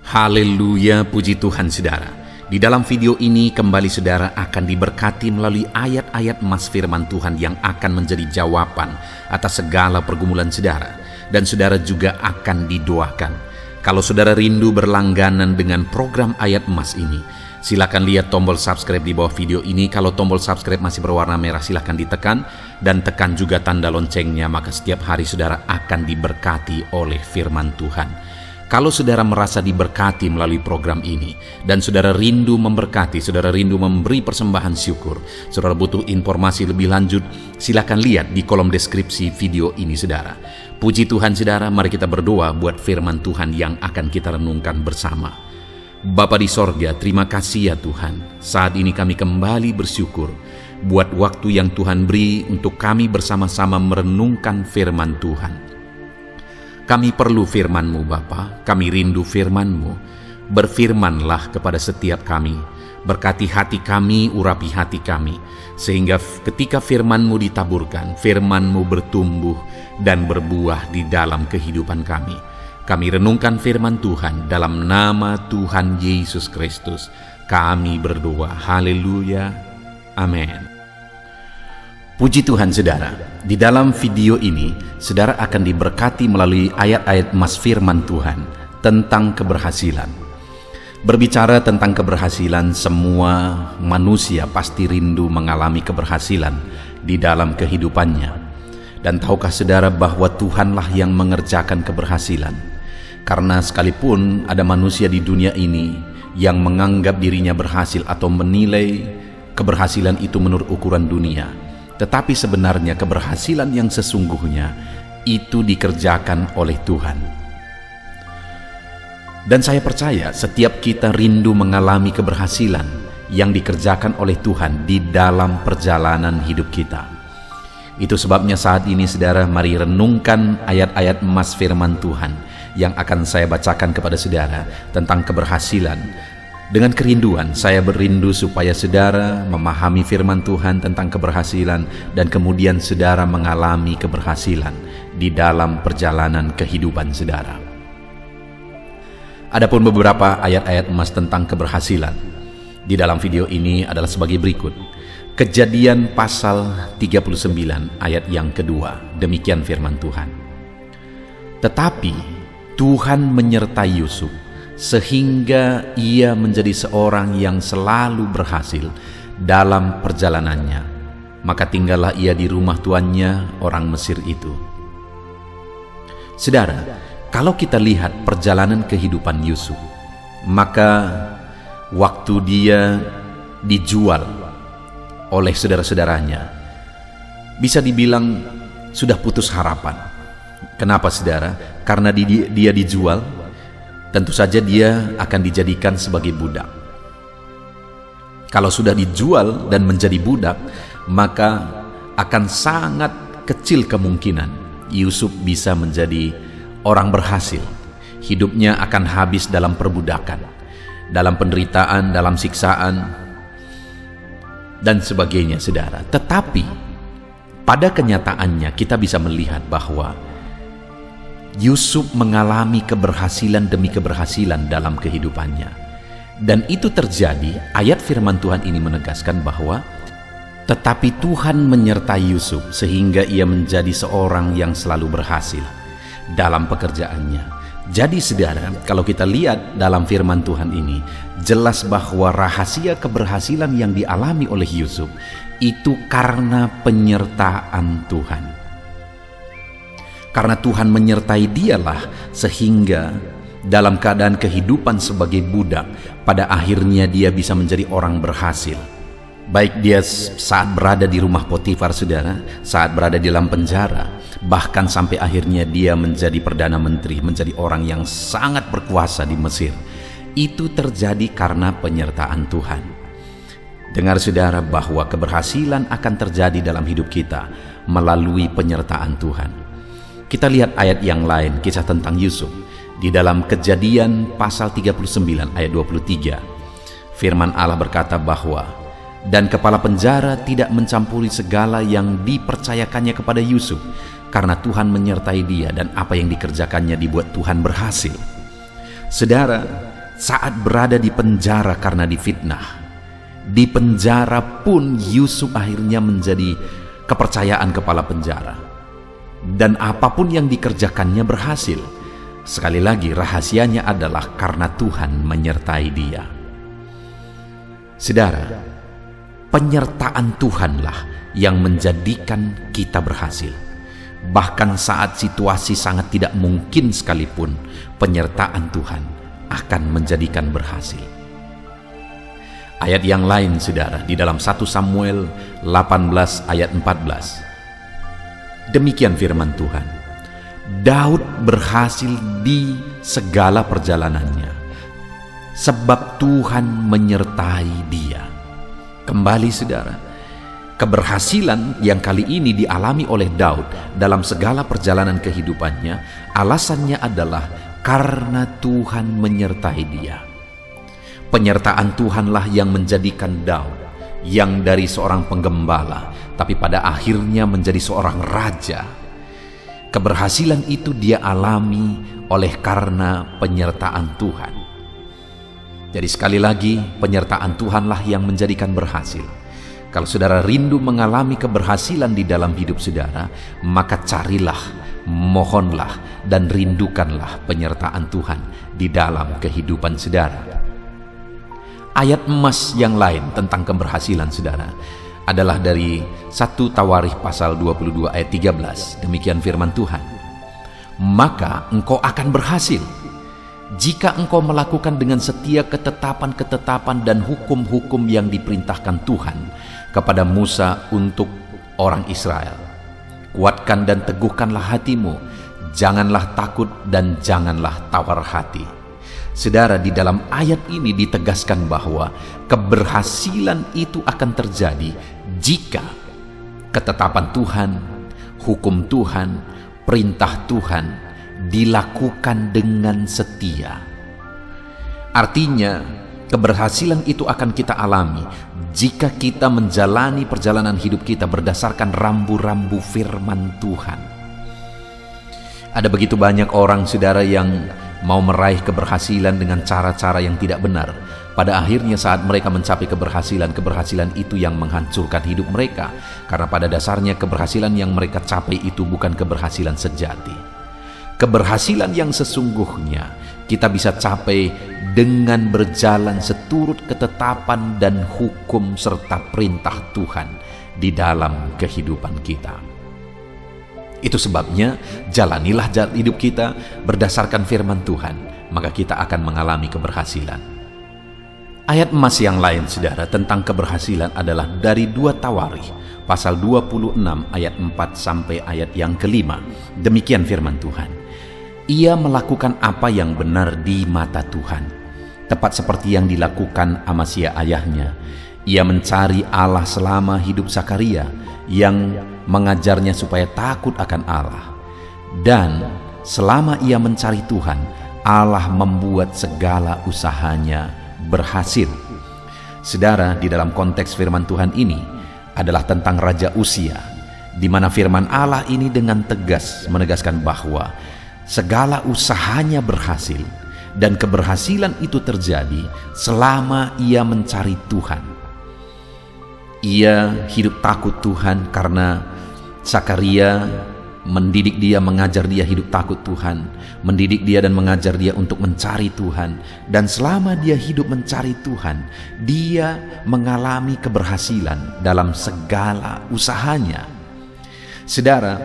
Haleluya, puji Tuhan saudara. Di dalam video ini kembali saudara akan diberkati melalui ayat-ayat emas firman Tuhan yang akan menjadi jawaban atas segala pergumulan saudara. Dan saudara juga akan didoakan. Kalau saudara rindu berlangganan dengan program ayat emas ini, silakan lihat tombol subscribe di bawah video ini. Kalau tombol subscribe masih berwarna merah, silakan ditekan dan tekan juga tanda loncengnya, maka setiap hari saudara akan diberkati oleh firman Tuhan. Kalau saudara merasa diberkati melalui program ini dan saudara rindu memberkati, saudara rindu memberi persembahan syukur, saudara butuh informasi lebih lanjut, silakan lihat di kolom deskripsi video ini saudara. Puji Tuhan saudara, mari kita berdoa buat firman Tuhan yang akan kita renungkan bersama. Bapa di sorga, terima kasih ya Tuhan. Saat ini kami kembali bersyukur buat waktu yang Tuhan beri untuk kami bersama-sama merenungkan firman Tuhan. Kami perlu firman-Mu Bapa, kami rindu firman-Mu. Berfirmanlah kepada setiap kami, berkati hati kami, urapi hati kami, sehingga ketika firman-Mu ditaburkan, firman-Mu bertumbuh dan berbuah di dalam kehidupan kami. Kami renungkan firman Tuhan dalam nama Tuhan Yesus Kristus. Kami berdoa, haleluya, amin. Puji Tuhan saudara, di dalam video ini saudara akan diberkati melalui ayat-ayat emas firman Tuhan tentang keberhasilan. Berbicara tentang keberhasilan, semua manusia pasti rindu mengalami keberhasilan di dalam kehidupannya. Dan tahukah saudara bahwa Tuhanlah yang mengerjakan keberhasilan? Karena sekalipun ada manusia di dunia ini yang menganggap dirinya berhasil atau menilai keberhasilan itu menurut ukuran dunia, tetapi sebenarnya keberhasilan yang sesungguhnya itu dikerjakan oleh Tuhan. Dan saya percaya setiap kita rindu mengalami keberhasilan yang dikerjakan oleh Tuhan di dalam perjalanan hidup kita. Itu sebabnya saat ini saudara, mari renungkan ayat-ayat emas firman Tuhan yang akan saya bacakan kepada saudara tentang keberhasilan. Dengan kerinduan, saya berindu supaya saudara memahami firman Tuhan tentang keberhasilan dan kemudian saudara mengalami keberhasilan di dalam perjalanan kehidupan saudara. Adapun beberapa ayat-ayat emas tentang keberhasilan di dalam video ini adalah sebagai berikut. Kejadian pasal 39 ayat yang kedua, demikian firman Tuhan. Tetapi Tuhan menyertai Yusuf sehingga ia menjadi seorang yang selalu berhasil dalam perjalanannya. Maka tinggallah ia di rumah tuannya, orang Mesir itu. Saudara, kalau kita lihat perjalanan kehidupan Yusuf, maka waktu dia dijual oleh saudara-saudaranya, bisa dibilang sudah putus harapan. Kenapa saudara? Karena dia dijual, tentu saja dia akan dijadikan sebagai budak. Kalau sudah dijual dan menjadi budak, maka akan sangat kecil kemungkinan Yusuf bisa menjadi orang berhasil. Hidupnya akan habis dalam perbudakan, dalam penderitaan, dalam siksaan, dan sebagainya saudara. Tetapi pada kenyataannya kita bisa melihat bahwa Yusuf mengalami keberhasilan demi keberhasilan dalam kehidupannya. Dan itu terjadi, ayat firman Tuhan ini menegaskan bahwa tetapi Tuhan menyertai Yusuf sehingga ia menjadi seorang yang selalu berhasil dalam pekerjaannya. Jadi saudara, kalau kita lihat dalam firman Tuhan ini, jelas bahwa rahasia keberhasilan yang dialami oleh Yusuf itu karena penyertaan Tuhan. Karena Tuhan menyertai dialah sehingga dalam keadaan kehidupan sebagai budak, pada akhirnya dia bisa menjadi orang berhasil. Baik dia saat berada di rumah Potifar saudara, saat berada di dalam penjara, bahkan sampai akhirnya dia menjadi Perdana Menteri, menjadi orang yang sangat berkuasa di Mesir. Itu terjadi karena penyertaan Tuhan. Dengar saudara bahwa keberhasilan akan terjadi dalam hidup kita melalui penyertaan Tuhan. Kita lihat ayat yang lain, kisah tentang Yusuf. Di dalam Kejadian pasal 39 ayat 23, firman Allah berkata bahwa dan kepala penjara tidak mencampuri segala yang dipercayakannya kepada Yusuf, karena Tuhan menyertai dia dan apa yang dikerjakannya dibuat Tuhan berhasil. Saudara, saat berada di penjara karena difitnah. Di penjara pun Yusuf akhirnya menjadi kepercayaan kepala penjara. Dan apapun yang dikerjakannya berhasil. Sekali lagi rahasianya adalah karena Tuhan menyertai dia. Saudara, penyertaan Tuhanlah yang menjadikan kita berhasil. Bahkan saat situasi sangat tidak mungkin sekalipun, penyertaan Tuhan akan menjadikan berhasil. Ayat yang lain, saudara, di dalam 1 Samuel 18 ayat 14. Demikian firman Tuhan. Daud berhasil di segala perjalanannya, sebab Tuhan menyertai dia. Kembali, saudara, keberhasilan yang kali ini dialami oleh Daud dalam segala perjalanan kehidupannya, alasannya adalah karena Tuhan menyertai dia. Penyertaan Tuhanlah yang menjadikan Daud, yang dari seorang penggembala, tapi pada akhirnya menjadi seorang raja. Keberhasilan itu dia alami oleh karena penyertaan Tuhan. Jadi sekali lagi, penyertaan Tuhanlah yang menjadikan berhasil. Kalau saudara rindu mengalami keberhasilan di dalam hidup saudara, maka carilah, mohonlah, dan rindukanlah penyertaan Tuhan di dalam kehidupan saudara. Ayat emas yang lain tentang keberhasilan saudara adalah dari 1 Tawarikh pasal 22 ayat 13. Demikian firman Tuhan. Maka engkau akan berhasil jika engkau melakukan dengan setia ketetapan-ketetapan dan hukum-hukum yang diperintahkan Tuhan kepada Musa untuk orang Israel. Kuatkan dan teguhkanlah hatimu, janganlah takut dan janganlah tawar hati. Saudara, di dalam ayat ini ditegaskan bahwa keberhasilan itu akan terjadi jika ketetapan Tuhan, hukum Tuhan, perintah Tuhan dilakukan dengan setia. Artinya, keberhasilan itu akan kita alami jika kita menjalani perjalanan hidup kita berdasarkan rambu-rambu firman Tuhan. Ada begitu banyak orang, saudara, yang mau meraih keberhasilan dengan cara-cara yang tidak benar. Pada akhirnya saat mereka mencapai keberhasilan itu yang menghancurkan hidup mereka. Karena pada dasarnya keberhasilan yang mereka capai itu bukan keberhasilan sejati. Keberhasilan yang sesungguhnya kita bisa capai dengan berjalan seturut ketetapan dan hukum serta perintah Tuhan di dalam kehidupan kita. Itu sebabnya jalanilah jalan hidup kita berdasarkan firman Tuhan, maka kita akan mengalami keberhasilan. Ayat emas yang lain, saudara, tentang keberhasilan adalah dari 2 Tawarikh pasal 26 ayat 4 sampai ayat yang kelima. Demikian firman Tuhan. Ia melakukan apa yang benar di mata Tuhan, tepat seperti yang dilakukan Amasya ayahnya. Ia mencari Allah selama hidup Sakaria, yang mengajarnya supaya takut akan Allah. Dan selama ia mencari Tuhan, Allah membuat segala usahanya berhasil. Saudara, di dalam konteks firman Tuhan ini adalah tentang Raja Uzia, di mana firman Allah ini dengan tegas menegaskan bahwa segala usahanya berhasil, dan keberhasilan itu terjadi selama ia mencari Tuhan. Ia hidup takut Tuhan karena Sakaria mendidik dia, mengajar dia hidup takut Tuhan, mendidik dia dan mengajar dia untuk mencari Tuhan. Dan selama dia hidup mencari Tuhan, dia mengalami keberhasilan dalam segala usahanya. Saudara,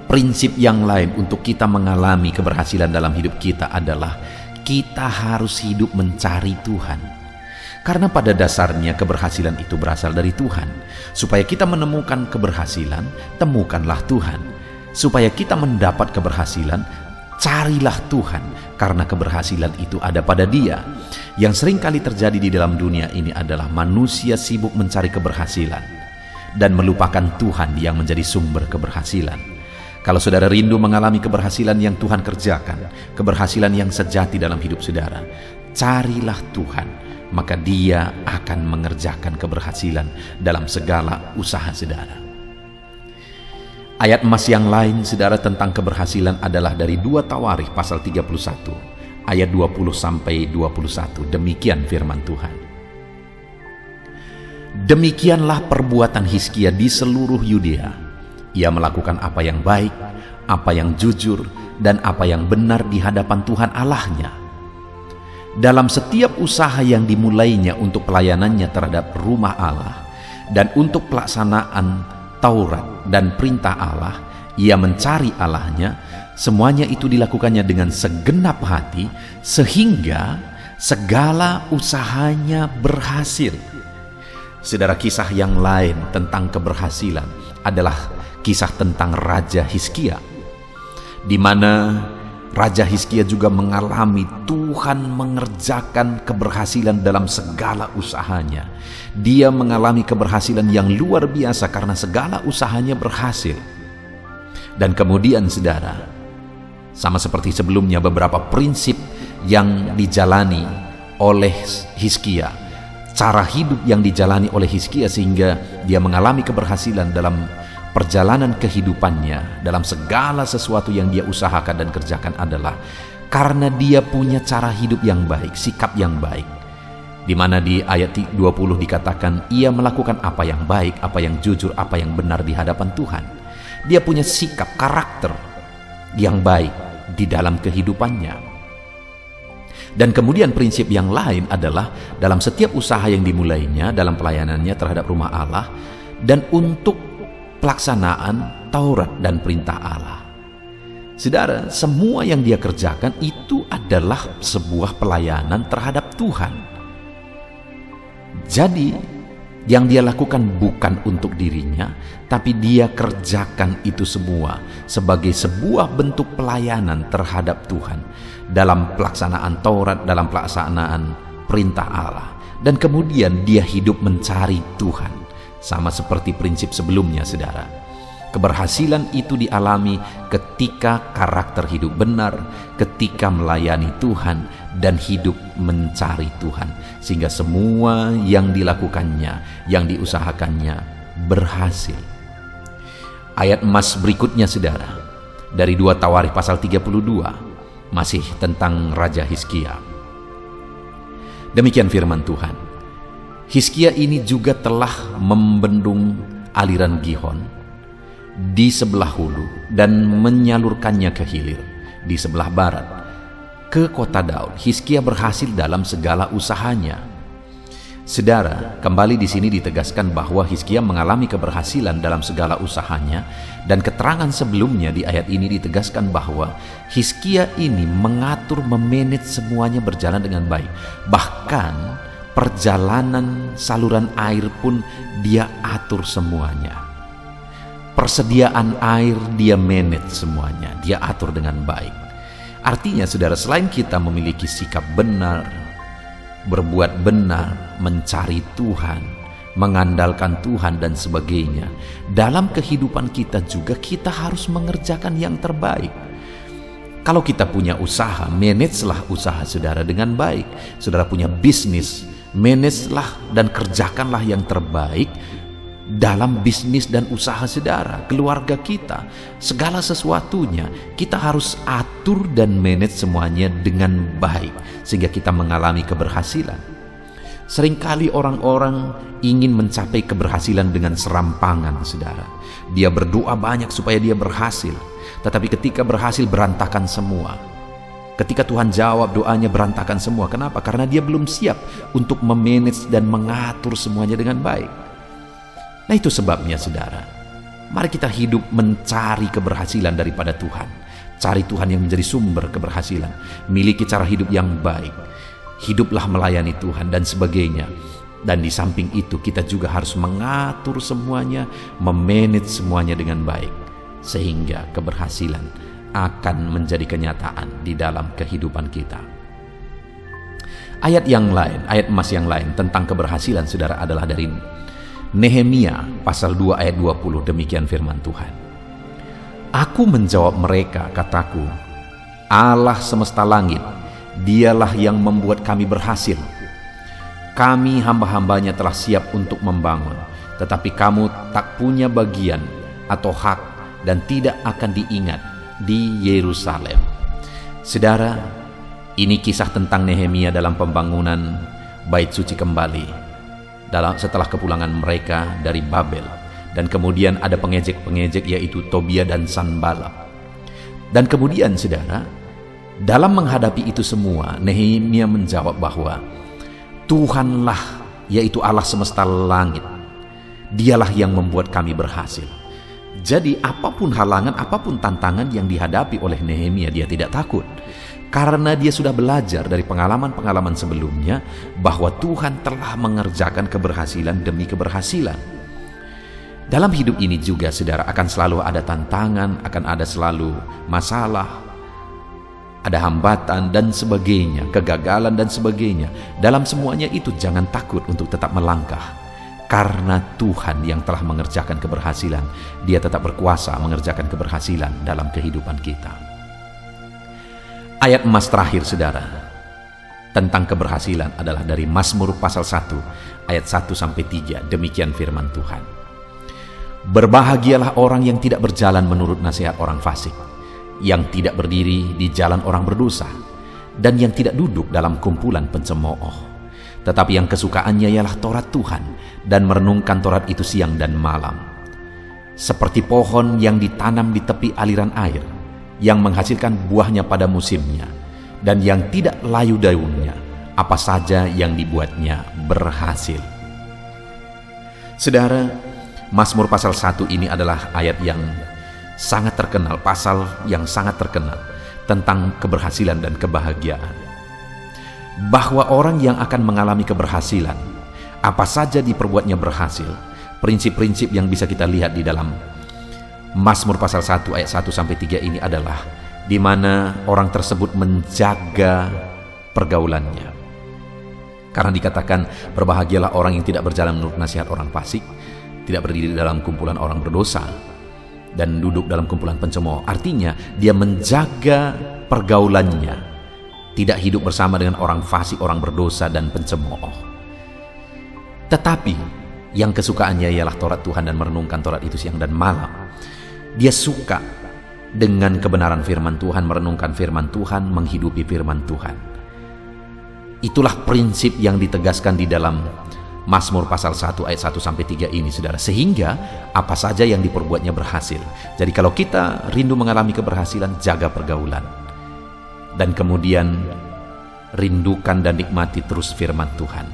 prinsip yang lain untuk kita mengalami keberhasilan dalam hidup kita adalah kita harus hidup mencari Tuhan. Karena pada dasarnya keberhasilan itu berasal dari Tuhan. Supaya kita menemukan keberhasilan, temukanlah Tuhan. Supaya kita mendapat keberhasilan, carilah Tuhan. Karena keberhasilan itu ada pada Dia. Yang sering kali terjadi di dalam dunia ini adalah manusia sibuk mencari keberhasilan dan melupakan Tuhan yang menjadi sumber keberhasilan. Kalau saudara rindu mengalami keberhasilan yang Tuhan kerjakan, keberhasilan yang sejati dalam hidup saudara, carilah Tuhan. Maka Dia akan mengerjakan keberhasilan dalam segala usaha saudara. Ayat emas yang lain, saudara, tentang keberhasilan adalah dari 2 Tawarikh pasal 31 ayat 20-21. Demikian firman Tuhan. Demikianlah perbuatan Hizkia di seluruh Yudea. Ia melakukan apa yang baik, apa yang jujur, dan apa yang benar di hadapan Tuhan Allahnya. Dalam setiap usaha yang dimulainya untuk pelayanannya terhadap rumah Allah dan untuk pelaksanaan Taurat dan perintah Allah, ia mencari Allahnya. Semuanya itu dilakukannya dengan segenap hati sehingga segala usahanya berhasil. Saudara, kisah yang lain tentang keberhasilan adalah kisah tentang Raja Hizkia, di mana Raja Hizkia juga mengalami Tuhan mengerjakan keberhasilan dalam segala usahanya. Dia mengalami keberhasilan yang luar biasa karena segala usahanya berhasil. Dan kemudian saudara, sama seperti sebelumnya, beberapa prinsip yang dijalani oleh Hizkia, cara hidup yang dijalani oleh Hizkia sehingga dia mengalami keberhasilan dalam perjalanan kehidupannya, dalam segala sesuatu yang dia usahakan dan kerjakan adalah karena dia punya cara hidup yang baik, sikap yang baik. Di mana di ayat 20 dikatakan ia melakukan apa yang baik, apa yang jujur, apa yang benar di hadapan Tuhan. Dia punya sikap, karakter yang baik di dalam kehidupannya. Dan kemudian prinsip yang lain adalah dalam setiap usaha yang dimulainya dalam pelayanannya terhadap rumah Allah dan untuk pelaksanaan Taurat dan perintah Allah. Saudara, semua yang dia kerjakan itu adalah sebuah pelayanan terhadap Tuhan. Jadi yang dia lakukan bukan untuk dirinya, tapi dia kerjakan itu semua sebagai sebuah bentuk pelayanan terhadap Tuhan dalam pelaksanaan Taurat, dalam pelaksanaan perintah Allah. Dan kemudian dia hidup mencari Tuhan, sama seperti prinsip sebelumnya, saudara. Keberhasilan itu dialami ketika karakter hidup benar, ketika melayani Tuhan dan hidup mencari Tuhan, sehingga semua yang dilakukannya, yang diusahakannya berhasil. Ayat emas berikutnya, saudara, dari 2 Tawarikh pasal 32, masih tentang Raja Hizkia. Demikian firman Tuhan. Hizkia ini juga telah membendung aliran Gihon di sebelah hulu dan menyalurkannya ke hilir di sebelah barat ke kota Daud. Hizkia berhasil dalam segala usahanya. Saudara, kembali di sini ditegaskan bahwa Hizkia mengalami keberhasilan dalam segala usahanya, dan keterangan sebelumnya di ayat ini ditegaskan bahwa Hizkia ini mengatur, memanage semuanya berjalan dengan baik. Bahkan perjalanan saluran air pun dia atur semuanya. Persediaan air dia manage semuanya, dia atur dengan baik. Artinya saudara, selain kita memiliki sikap benar, berbuat benar, mencari Tuhan, mengandalkan Tuhan dan sebagainya, dalam kehidupan kita juga kita harus mengerjakan yang terbaik. Kalau kita punya usaha, managelah usaha saudara dengan baik. Saudara punya bisnis, managelah dan kerjakanlah yang terbaik dalam bisnis dan usaha saudara, keluarga kita, segala sesuatunya kita harus atur dan manage semuanya dengan baik sehingga kita mengalami keberhasilan. Seringkali orang-orang ingin mencapai keberhasilan dengan serampangan, saudara. Dia berdoa banyak supaya dia berhasil, tetapi ketika berhasil berantakan semua. Ketika Tuhan jawab doanya berantakan semua. Kenapa? Karena dia belum siap untuk memanage dan mengatur semuanya dengan baik. Nah, itu sebabnya saudara, mari kita hidup mencari keberhasilan daripada Tuhan. Cari Tuhan yang menjadi sumber keberhasilan. Miliki cara hidup yang baik. Hiduplah melayani Tuhan dan sebagainya. Dan di samping itu kita juga harus mengatur semuanya, memanage semuanya dengan baik, sehingga keberhasilan akan menjadi kenyataan di dalam kehidupan kita. Ayat yang lain, ayat emas yang lain tentang keberhasilan saudara adalah dari Nehemia pasal 2 ayat 20. Demikian firman Tuhan. Aku menjawab mereka, kataku, Allah semesta langit, dialah yang membuat kami berhasil. Kami hamba-hambanya telah siap untuk membangun, tetapi kamu tak punya bagian atau hak dan tidak akan diingat di Yerusalem. Saudara, Ini kisah tentang Nehemia dalam pembangunan bait suci kembali setelah kepulangan mereka dari Babel. Dan kemudian ada pengejek-pengejek, yaitu Tobia dan Sanballat. Dan kemudian saudara, dalam menghadapi itu semua, Nehemia menjawab bahwa Tuhanlah, yaitu Allah semesta langit, Dialah yang membuat kami berhasil. Jadi apapun halangan, apapun tantangan yang dihadapi oleh Nehemia, dia tidak takut. Karena dia sudah belajar dari pengalaman-pengalaman sebelumnya bahwa Tuhan telah mengerjakan keberhasilan demi keberhasilan. Dalam hidup ini juga saudara, akan selalu ada tantangan, akan ada selalu masalah, ada hambatan dan sebagainya, kegagalan dan sebagainya. Dalam semuanya itu jangan takut untuk tetap melangkah. Karena Tuhan yang telah mengerjakan keberhasilan, Dia tetap berkuasa mengerjakan keberhasilan dalam kehidupan kita. Ayat emas terakhir saudara tentang keberhasilan adalah dari Mazmur pasal 1 ayat 1-3. Demikian firman Tuhan. Berbahagialah orang yang tidak berjalan menurut nasihat orang fasik, yang tidak berdiri di jalan orang berdosa, dan yang tidak duduk dalam kumpulan pencemooh. Tetapi yang kesukaannya ialah Taurat Tuhan, dan merenungkan Taurat itu siang dan malam. Seperti pohon yang ditanam di tepi aliran air, yang menghasilkan buahnya pada musimnya, dan yang tidak layu daunnya, apa saja yang dibuatnya berhasil. Saudara, Mazmur pasal 1 ini adalah ayat yang sangat terkenal, pasal yang sangat terkenal tentang keberhasilan dan kebahagiaan. Bahwa orang yang akan mengalami keberhasilan, apa saja diperbuatnya berhasil. Prinsip-prinsip yang bisa kita lihat di dalam Mazmur pasal 1 ayat 1-3 ini adalah di mana orang tersebut menjaga pergaulannya. Karena dikatakan berbahagialah orang yang tidak berjalan menurut nasihat orang fasik, tidak berdiri dalam kumpulan orang berdosa, dan duduk dalam kumpulan pencemooh. Artinya dia menjaga pergaulannya, tidak hidup bersama dengan orang fasik, orang berdosa dan pencemooh. Tetapi yang kesukaannya ialah Taurat Tuhan, dan merenungkan Taurat itu siang dan malam. Dia suka dengan kebenaran firman Tuhan, merenungkan firman Tuhan, menghidupi firman Tuhan. Itulah prinsip yang ditegaskan di dalam Mazmur pasal 1 ayat 1-3 ini saudara. Sehingga apa saja yang diperbuatnya berhasil. Jadi kalau kita rindu mengalami keberhasilan, jaga pergaulan. Dan kemudian rindukan dan nikmati terus firman Tuhan.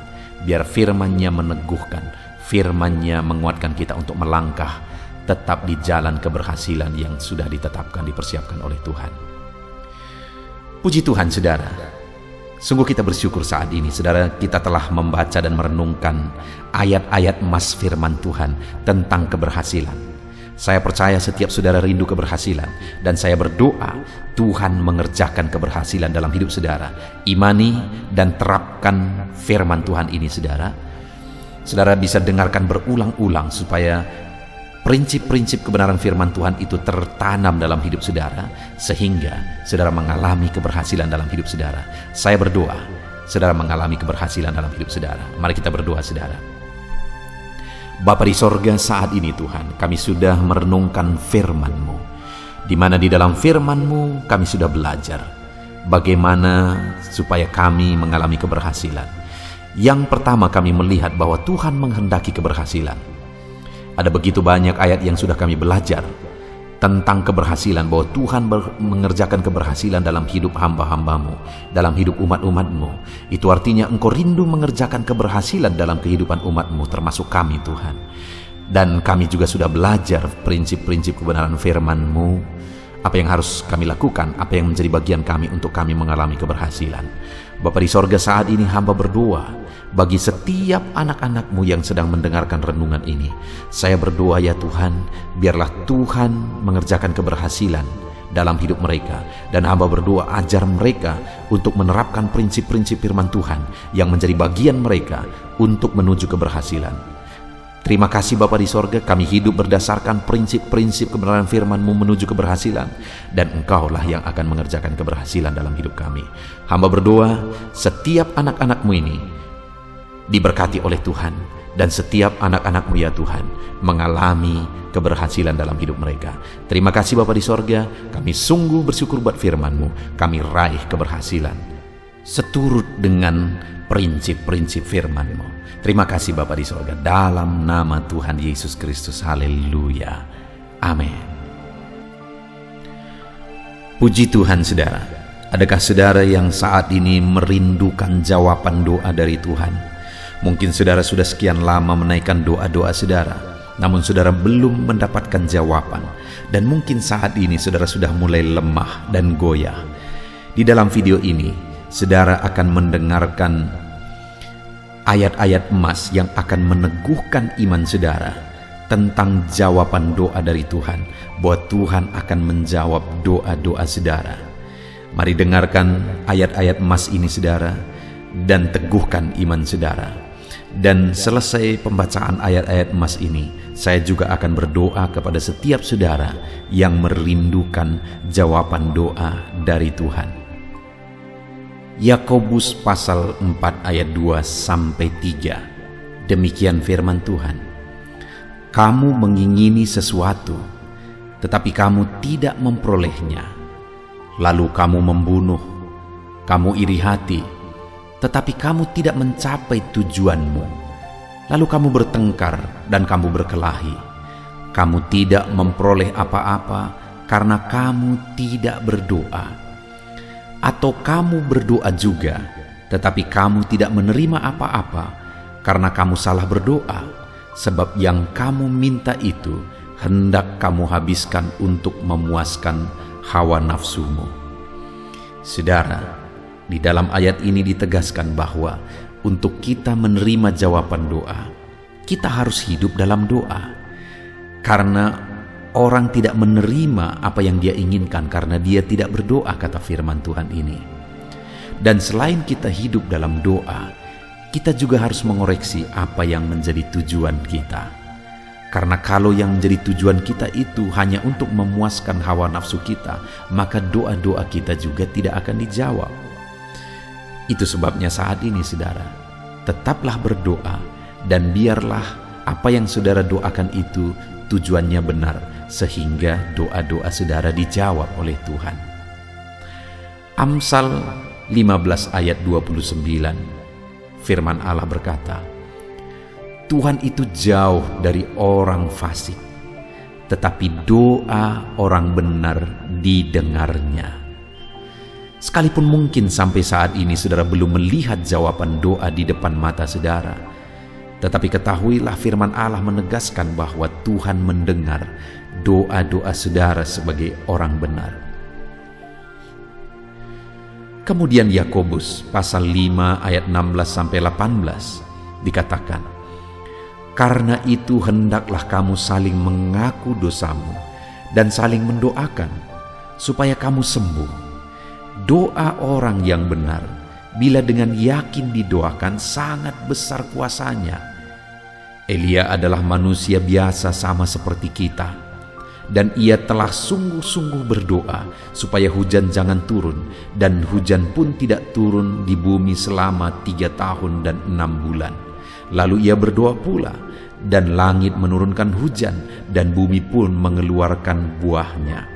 Biar firman-Nya meneguhkan, firman-Nya menguatkan kita untuk melangkah tetap di jalan keberhasilan yang sudah ditetapkan, dipersiapkan oleh Tuhan. Puji Tuhan saudara. Sungguh kita bersyukur saat ini saudara, kita telah membaca dan merenungkan ayat-ayat emas firman Tuhan tentang keberhasilan. Saya percaya setiap saudara rindu keberhasilan, dan saya berdoa Tuhan mengerjakan keberhasilan dalam hidup saudara. Imani dan terapkan firman Tuhan ini saudara. Saudara bisa dengarkan berulang-ulang supaya prinsip-prinsip kebenaran firman Tuhan itu tertanam dalam hidup saudara, sehingga saudara mengalami keberhasilan dalam hidup saudara. Saya berdoa saudara mengalami keberhasilan dalam hidup saudara. Mari kita berdoa saudara. Bapa di sorga, saat ini Tuhan, kami sudah merenungkan firman-Mu, di mana di dalam firman-Mu kami sudah belajar bagaimana supaya kami mengalami keberhasilan. Yang pertama, kami melihat bahwa Tuhan menghendaki keberhasilan. Ada begitu banyak ayat yang sudah kami belajar tentang keberhasilan, bahwa Tuhan mengerjakan keberhasilan dalam hidup hamba-hamba-Mu, dalam hidup umat-umat-Mu. Itu artinya Engkau rindu mengerjakan keberhasilan dalam kehidupan umat-Mu, termasuk kami Tuhan. Dan kami juga sudah belajar prinsip-prinsip kebenaran firman-Mu, apa yang harus kami lakukan, apa yang menjadi bagian kami untuk kami mengalami keberhasilan. Bapa di sorga, saat ini hamba berdoa bagi setiap anak-anak-Mu yang sedang mendengarkan renungan ini. Saya berdoa ya Tuhan, biarlah Tuhan mengerjakan keberhasilan dalam hidup mereka. Dan hamba berdoa ajar mereka untuk menerapkan prinsip-prinsip firman Tuhan yang menjadi bagian mereka untuk menuju keberhasilan. Terima kasih Bapa di sorga, kami hidup berdasarkan prinsip-prinsip kebenaran firman-Mu menuju keberhasilan, dan Engkaulah yang akan mengerjakan keberhasilan dalam hidup kami. Hamba berdoa setiap anak-anak-Mu ini diberkati oleh Tuhan, dan setiap anak-anak-Mu ya Tuhan mengalami keberhasilan dalam hidup mereka. Terima kasih Bapa di sorga, kami sungguh bersyukur buat firman-Mu, kami raih keberhasilan seturut dengan prinsip-prinsip firman-Mu. Terima kasih Bapa di sorga, dalam nama Tuhan Yesus Kristus. Haleluya. Amin. Puji Tuhan saudara. Adakah saudara yang saat ini merindukan jawaban doa dari Tuhan? Mungkin saudara sudah sekian lama menaikkan doa-doa saudara, namun saudara belum mendapatkan jawaban. Dan mungkin saat ini saudara sudah mulai lemah dan goyah. Di dalam video ini, saudara akan mendengarkan ayat-ayat emas yang akan meneguhkan iman saudara tentang jawaban doa dari Tuhan, bahwa Tuhan akan menjawab doa-doa saudara. Mari dengarkan ayat-ayat emas ini saudara, dan teguhkan iman saudara. Dan selesai pembacaan ayat-ayat emas ini, saya juga akan berdoa kepada setiap saudara yang merindukan jawaban doa dari Tuhan. Yakobus pasal 4 ayat 2-3. Demikian firman Tuhan. Kamu mengingini sesuatu, tetapi kamu tidak memperolehnya. Lalu kamu membunuh, kamu iri hati, tetapi kamu tidak mencapai tujuanmu. Lalu kamu bertengkar dan kamu berkelahi. Kamu tidak memperoleh apa-apa karena kamu tidak berdoa. Atau kamu berdoa juga, tetapi kamu tidak menerima apa-apa karena kamu salah berdoa, sebab yang kamu minta itu hendak kamu habiskan untuk memuaskan hawa nafsumu. Saudara, di dalam ayat ini ditegaskan bahwa untuk kita menerima jawaban doa, kita harus hidup dalam doa. Karena orang tidak menerima apa yang dia inginkan karena dia tidak berdoa, kata firman Tuhan ini. Dan selain kita hidup dalam doa, kita juga harus mengoreksi apa yang menjadi tujuan kita. Karena kalau yang menjadi tujuan kita itu hanya untuk memuaskan hawa nafsu kita, maka doa-doa kita juga tidak akan dijawab. Itu sebabnya saat ini saudara, tetaplah berdoa dan biarlah apa yang saudara doakan itu tujuannya benar, sehingga doa-doa saudara dijawab oleh Tuhan. Amsal 15 ayat 29, firman Allah berkata, Tuhan itu jauh dari orang fasik, tetapi doa orang benar didengarnya. Sekalipun mungkin sampai saat ini saudara belum melihat jawaban doa di depan mata saudara, tetapi ketahuilah firman Allah menegaskan bahwa Tuhan mendengar doa-doa saudara sebagai orang benar. Kemudian Yakobus pasal 5 ayat 16-18 dikatakan, karena itu hendaklah kamu saling mengaku dosamu dan saling mendoakan supaya kamu sembuh. Doa orang yang benar, bila dengan yakin didoakan, sangat besar kuasanya. Elia adalah manusia biasa sama seperti kita, dan ia telah sungguh-sungguh berdoa supaya hujan jangan turun, dan hujan pun tidak turun di bumi selama 3 tahun dan 6 bulan. Lalu ia berdoa pula, dan langit menurunkan hujan, dan bumi pun mengeluarkan buahnya.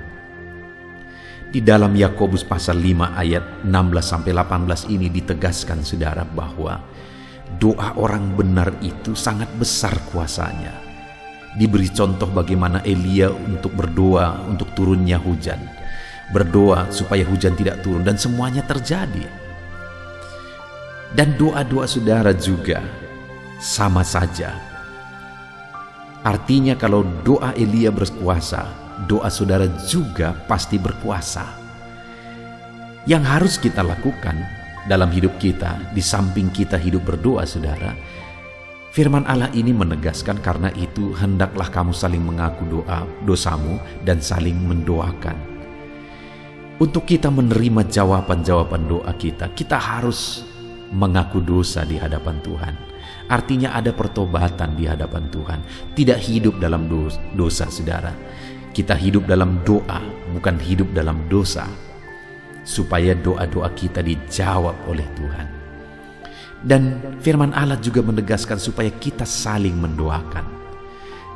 Di dalam Yakobus pasal 5 ayat 16-18 ini ditegaskan saudara bahwa doa orang benar itu sangat besar kuasanya. Diberi contoh bagaimana Elia untuk berdoa untuk turunnya hujan, berdoa supaya hujan tidak turun, dan semuanya terjadi. Dan doa-doa saudara juga sama saja. Artinya kalau doa Elia berkuasa, doa saudara juga pasti berkuasa. Yang harus kita lakukan dalam hidup kita, di samping kita hidup berdoa saudara, firman Allah ini menegaskan, karena itu hendaklah kamu saling mengaku dosamu dan saling mendoakan. Untuk kita menerima jawaban-jawaban doa kita, kita harus mengaku dosa di hadapan Tuhan. Artinya ada pertobatan di hadapan Tuhan, tidak hidup dalam dosa saudara. Kita hidup dalam doa, bukan hidup dalam dosa, supaya doa-doa kita dijawab oleh Tuhan. Dan firman Allah juga menegaskan supaya kita saling mendoakan.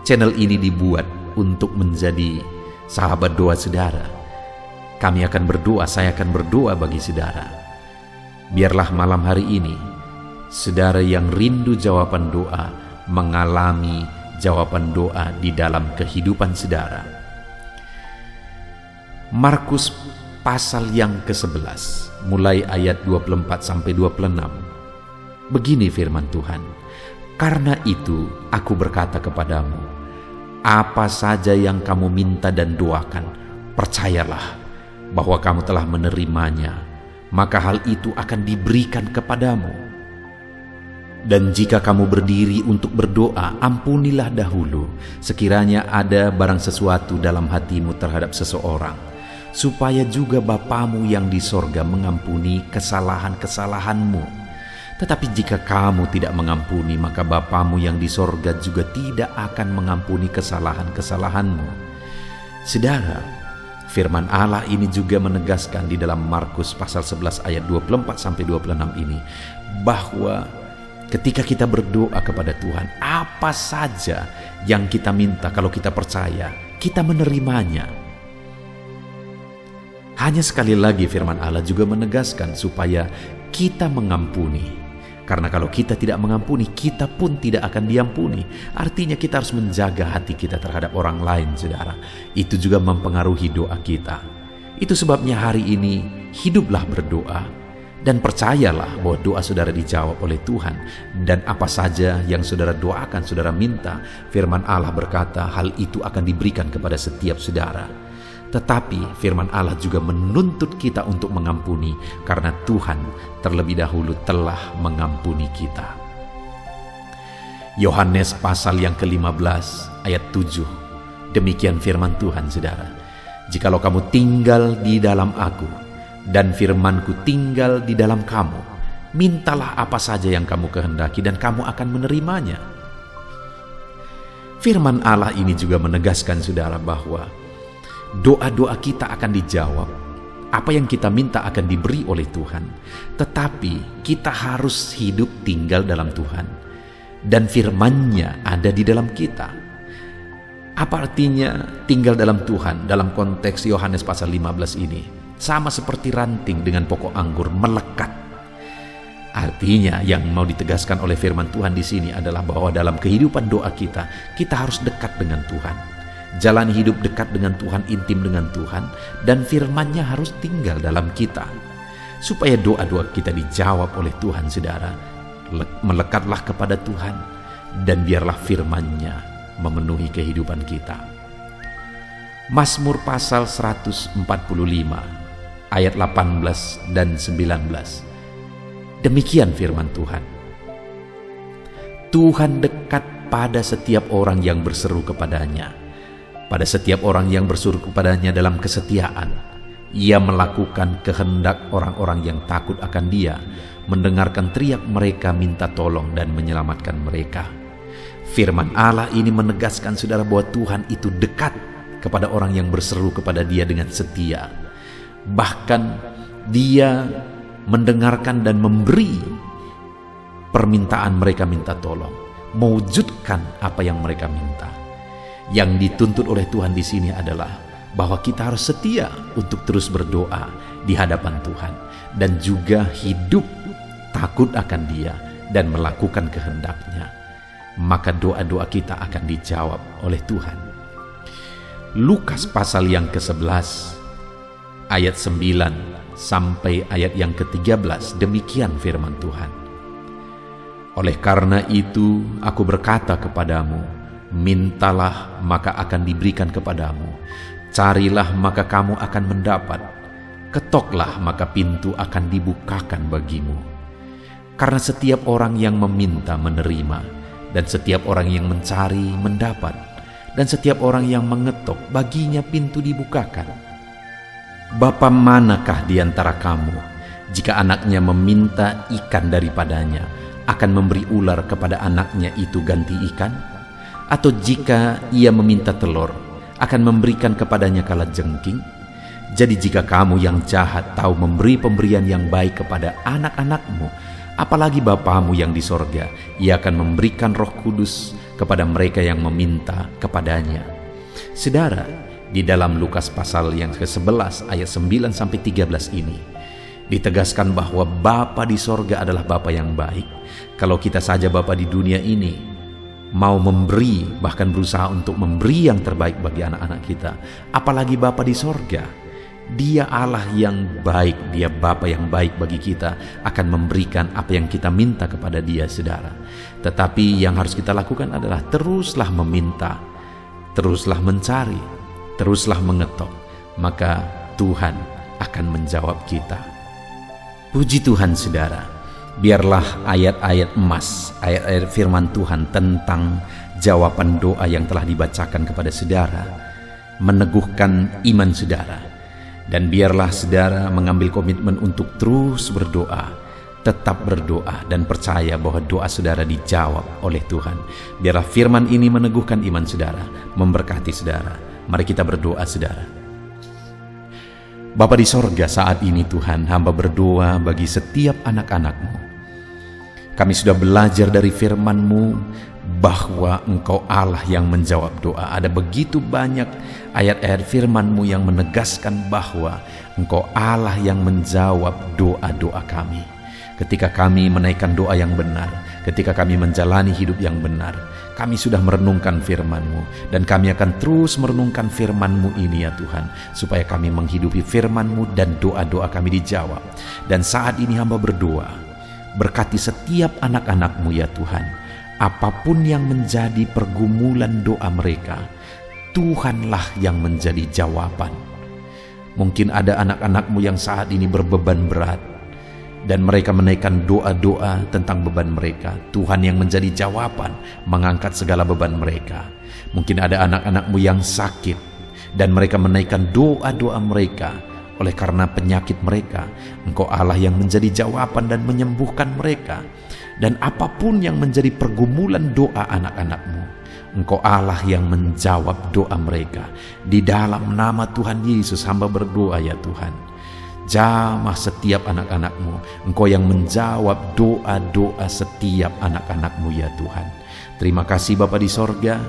Channel ini dibuat untuk menjadi sahabat doa saudara. Kami akan berdoa, saya akan berdoa bagi saudara. Biarlah malam hari ini, saudara yang rindu jawaban doa mengalami jawaban doa di dalam kehidupan saudara. Markus pasal yang ke-11, mulai ayat 24 sampai 26. Begini firman Tuhan, "Karena itu aku berkata kepadamu, apa saja yang kamu minta dan doakan, percayalah bahwa kamu telah menerimanya, maka hal itu akan diberikan kepadamu. Dan jika kamu berdiri untuk berdoa, ampunilah dahulu sekiranya ada barang sesuatu dalam hatimu terhadap seseorang, supaya juga Bapamu yang di sorga mengampuni kesalahan-kesalahanmu. Tetapi jika kamu tidak mengampuni, maka Bapamu yang di sorga juga tidak akan mengampuni kesalahan-kesalahanmu." Saudara, firman Allah ini juga menegaskan di dalam Markus pasal 11 ayat 24 sampai 26 ini, bahwa ketika kita berdoa kepada Tuhan, apa saja yang kita minta, kalau kita percaya, kita menerimanya. Hanya sekali lagi firman Allah juga menegaskan supaya kita mengampuni. Karena kalau kita tidak mengampuni, kita pun tidak akan diampuni. Artinya kita harus menjaga hati kita terhadap orang lain, saudara. Itu juga mempengaruhi doa kita. Itu sebabnya hari ini hiduplah berdoa dan percayalah bahwa doa saudara dijawab oleh Tuhan. Dan apa saja yang saudara doakan, saudara minta, firman Allah berkata hal itu akan diberikan kepada setiap saudara. Tetapi firman Allah juga menuntut kita untuk mengampuni, karena Tuhan terlebih dahulu telah mengampuni kita. Yohanes pasal yang ke-15 ayat 7. Demikian firman Tuhan, saudara. "Jikalau kamu tinggal di dalam aku, dan firmanku tinggal di dalam kamu, mintalah apa saja yang kamu kehendaki dan kamu akan menerimanya." Firman Allah ini juga menegaskan, saudara, bahwa doa-doa kita akan dijawab. Apa yang kita minta akan diberi oleh Tuhan. Tetapi kita harus hidup tinggal dalam Tuhan. Dan firman-Nya ada di dalam kita. Apa artinya tinggal dalam Tuhan dalam konteks Yohanes pasal 15 ini? Sama seperti ranting dengan pokok anggur melekat. Artinya yang mau ditegaskan oleh firman Tuhan di sini adalah bahwa dalam kehidupan doa kita harus dekat dengan Tuhan. Jalani hidup dekat dengan Tuhan, intim dengan Tuhan, dan firman-Nya harus tinggal dalam kita. Supaya doa-doa kita dijawab oleh Tuhan, saudara, melekatlah kepada Tuhan, dan biarlah firman-Nya memenuhi kehidupan kita. Mazmur pasal 145 ayat 18 dan 19. Demikian firman Tuhan. "Tuhan dekat pada setiap orang yang berseru kepadanya, pada setiap orang yang berseru kepadanya dalam kesetiaan. Ia melakukan kehendak orang-orang yang takut akan Dia, mendengarkan teriak mereka minta tolong dan menyelamatkan mereka." Firman Allah ini menegaskan, saudara, bahwa Tuhan itu dekat kepada orang yang berseru kepada Dia dengan setia. Bahkan Dia mendengarkan dan memberi permintaan mereka minta tolong, mewujudkan apa yang mereka minta. Yang dituntut oleh Tuhan di sini adalah bahwa kita harus setia untuk terus berdoa di hadapan Tuhan, dan juga hidup takut akan Dia dan melakukan kehendak-Nya. Maka doa-doa kita akan dijawab oleh Tuhan. Lukas pasal yang ke-11 ayat 9 sampai ayat yang ke-13, demikian firman Tuhan. "Oleh karena itu aku berkata kepadamu, mintalah maka akan diberikan kepadamu, carilah maka kamu akan mendapat, ketoklah maka pintu akan dibukakan bagimu. Karena setiap orang yang meminta menerima, dan setiap orang yang mencari mendapat, dan setiap orang yang mengetok baginya pintu dibukakan. Bapa manakah di antara kamu, jika anaknya meminta ikan daripadanya, akan memberi ular kepada anaknya itu ganti ikan? Atau jika ia meminta telur, akan memberikan kepadanya kalajengking? Jadi jika kamu yang jahat tahu memberi pemberian yang baik kepada anak-anakmu, apalagi Bapamu yang di sorga, Ia akan memberikan Roh Kudus kepada mereka yang meminta kepadanya." Saudara, di dalam Lukas pasal yang ke-11 ayat 9 sampai 13 ini Ditegaskan bahwa Bapa di sorga adalah Bapa yang baik. Kalau kita saja Bapa di dunia ini mau memberi, bahkan berusaha untuk memberi yang terbaik bagi anak-anak kita, apalagi Bapa di sorga. Dia Allah yang baik, Dia Bapa yang baik bagi kita, akan memberikan apa yang kita minta kepada Dia, saudara. Tetapi yang harus kita lakukan adalah teruslah meminta, teruslah mencari, teruslah mengetok, maka Tuhan akan menjawab kita. Puji Tuhan, saudara. Biarlah ayat-ayat emas, ayat-ayat firman Tuhan tentang jawaban doa yang telah dibacakan kepada saudara meneguhkan iman saudara. Dan biarlah saudara mengambil komitmen untuk terus berdoa, tetap berdoa, dan percaya bahwa doa saudara dijawab oleh Tuhan. Biarlah firman ini meneguhkan iman saudara, memberkati saudara. Mari kita berdoa, saudara. Bapa di sorga, saat ini Tuhan, hamba berdoa bagi setiap anak-anak-Mu. Kami sudah belajar dari firman-Mu bahwa Engkau Allah yang menjawab doa. Ada begitu banyak ayat-ayat firman-Mu yang menegaskan bahwa Engkau Allah yang menjawab doa-doa kami. Ketika kami menaikkan doa yang benar, ketika kami menjalani hidup yang benar, kami sudah merenungkan firman-Mu, dan kami akan terus merenungkan firman-Mu ini ya Tuhan, supaya kami menghidupi firman-Mu dan doa-doa kami dijawab. Dan saat ini hamba berdoa, berkati setiap anak-anak-Mu ya Tuhan. Apapun yang menjadi pergumulan doa mereka, Tuhanlah yang menjadi jawaban. Mungkin ada anak-anak-Mu yang saat ini berbeban berat, dan mereka menaikkan doa-doa tentang beban mereka. Tuhan yang menjadi jawaban, mengangkat segala beban mereka. Mungkin ada anak-anak-Mu yang sakit, dan mereka menaikkan doa-doa mereka. Oleh karena penyakit mereka, Engkau Allah yang menjadi jawaban dan menyembuhkan mereka. Dan apapun yang menjadi pergumulan doa anak-anak-Mu, Engkau Allah yang menjawab doa mereka. Di dalam nama Tuhan Yesus hamba berdoa ya Tuhan, jamah setiap anak-anak-Mu. Engkau yang menjawab doa-doa setiap anak-anak-Mu ya Tuhan. Terima kasih Bapa di sorga.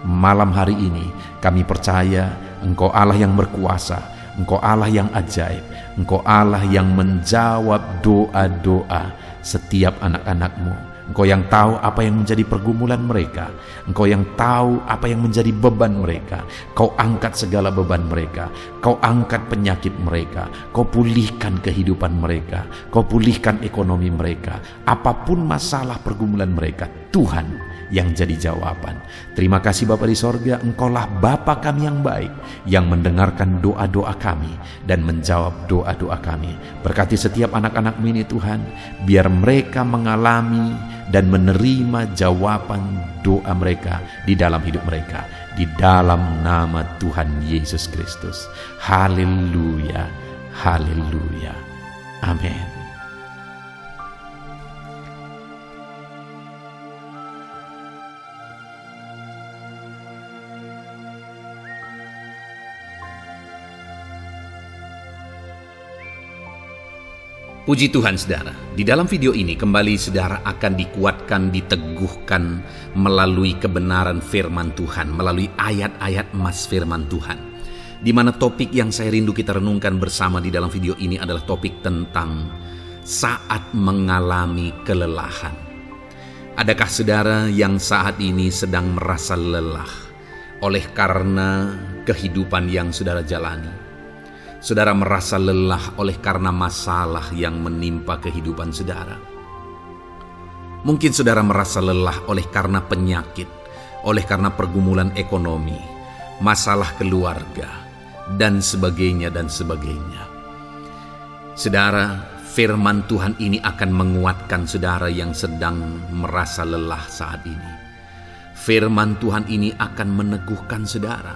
Malam hari ini kami percaya Engkau Allah yang berkuasa, Engkau Allah yang ajaib, Engkau Allah yang menjawab doa-doa setiap anak-anak-Mu. Engkau yang tahu apa yang menjadi pergumulan mereka. Engkau yang tahu apa yang menjadi beban mereka. Kau angkat segala beban mereka. Kau angkat penyakit mereka. Kau pulihkan kehidupan mereka. Kau pulihkan ekonomi mereka. Apapun masalah pergumulan mereka, Tuhan yang jadi jawaban. Terima kasih Bapa di sorga, Engkaulah Bapa kami yang baik, yang mendengarkan doa-doa kami dan menjawab doa-doa kami. Berkati setiap anak-anak-Mu ini Tuhan, biar mereka mengalami dan menerima jawaban doa mereka di dalam hidup mereka. Di dalam nama Tuhan Yesus Kristus. Haleluya, haleluya, amin. Puji Tuhan saudara, di dalam video ini kembali saudara akan dikuatkan, diteguhkan melalui kebenaran firman Tuhan, melalui ayat-ayat emas firman Tuhan. Di mana topik yang saya rindu kita renungkan bersama di dalam video ini adalah topik tentang saat mengalami kelelahan. Adakah saudara yang saat ini sedang merasa lelah oleh karena kehidupan yang saudara jalani? Saudara merasa lelah oleh karena masalah yang menimpa kehidupan saudara. Mungkin saudara merasa lelah oleh karena penyakit, oleh karena pergumulan ekonomi, masalah keluarga, dan sebagainya dan sebagainya. Saudara, firman Tuhan ini akan menguatkan saudara yang sedang merasa lelah saat ini. Firman Tuhan ini akan meneguhkan saudara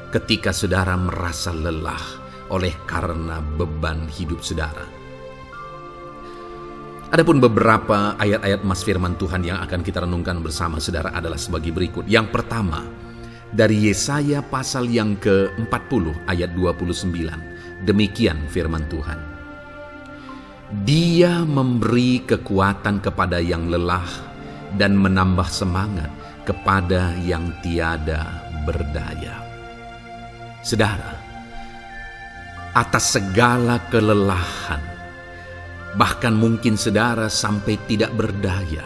ketika saudara merasa lelah oleh karena beban hidup saudara. Adapun beberapa ayat-ayat emas firman Tuhan yang akan kita renungkan bersama saudara adalah sebagai berikut. Yang pertama, dari Yesaya pasal yang ke-40 ayat 29. Demikian firman Tuhan. Dia memberi kekuatan kepada yang lelah dan menambah semangat kepada yang tiada berdaya. Saudara, atas segala kelelahan, Bahkan mungkin saudara sampai tidak berdaya.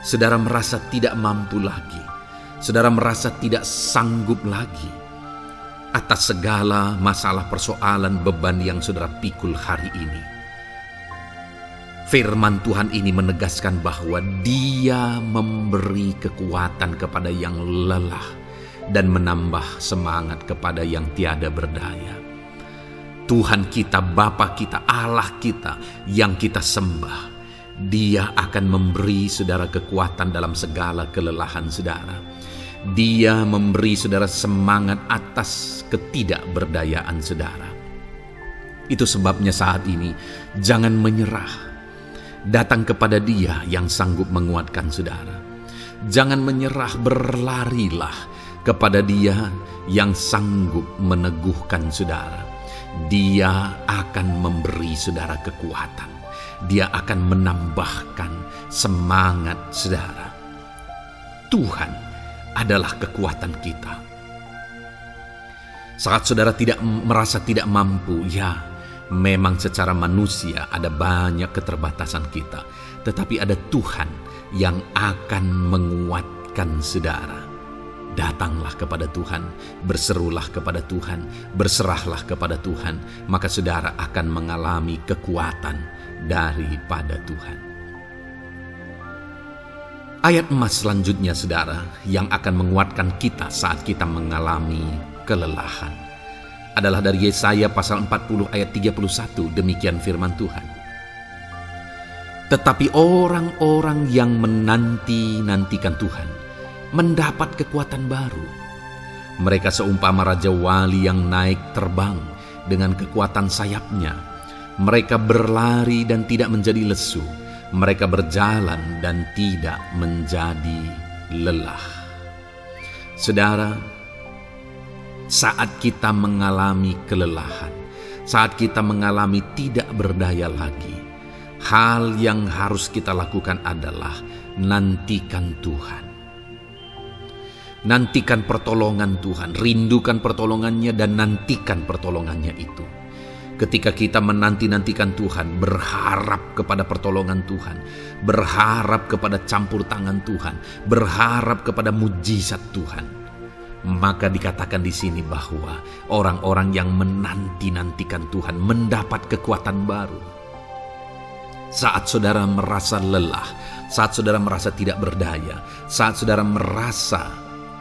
Saudara merasa tidak mampu lagi. Saudara merasa tidak sanggup lagi atas segala masalah, persoalan, beban yang saudara pikul hari ini. Firman Tuhan ini menegaskan bahwa Dia memberi kekuatan kepada yang lelah dan menambah semangat kepada yang tiada berdaya. Tuhan kita, Bapa kita, Allah kita yang kita sembah, Dia akan memberi saudara kekuatan dalam segala kelelahan saudara. Dia memberi saudara semangat atas ketidakberdayaan saudara. Itu sebabnya saat ini jangan menyerah. Datang kepada Dia yang sanggup menguatkan saudara. Jangan menyerah, berlarilah kepada Dia yang sanggup meneguhkan saudara. Dia akan memberi saudara kekuatan. Dia akan menambahkan semangat saudara. Tuhan adalah kekuatan kita. Saat saudara merasa tidak mampu, ya, memang secara manusia ada banyak keterbatasan kita, tetapi ada Tuhan yang akan menguatkan saudara. Datanglah kepada Tuhan, berserulah kepada Tuhan, berserahlah kepada Tuhan, maka saudara akan mengalami kekuatan daripada Tuhan. Ayat emas selanjutnya saudara yang akan menguatkan kita saat kita mengalami kelelahan adalah dari Yesaya pasal 40 ayat 31. Demikian firman Tuhan. Tetapi orang-orang yang menanti-nantikan Tuhan mendapat kekuatan baru. Mereka seumpama Raja Wali yang naik terbang dengan kekuatan sayapnya. Mereka berlari dan tidak menjadi lesu. Mereka berjalan dan tidak menjadi lelah. Saudara, saat kita mengalami kelelahan, saat kita mengalami tidak berdaya lagi, hal yang harus kita lakukan adalah nantikan Tuhan. Nantikan pertolongan Tuhan, rindukan pertolongannya dan nantikan pertolongannya itu. Ketika kita menanti-nantikan Tuhan, berharap kepada pertolongan Tuhan, berharap kepada campur tangan Tuhan, berharap kepada mujizat Tuhan, maka dikatakan di sini bahwa orang-orang yang menanti-nantikan Tuhan mendapat kekuatan baru. Saat saudara merasa lelah, saat saudara merasa tidak berdaya, saat saudara merasa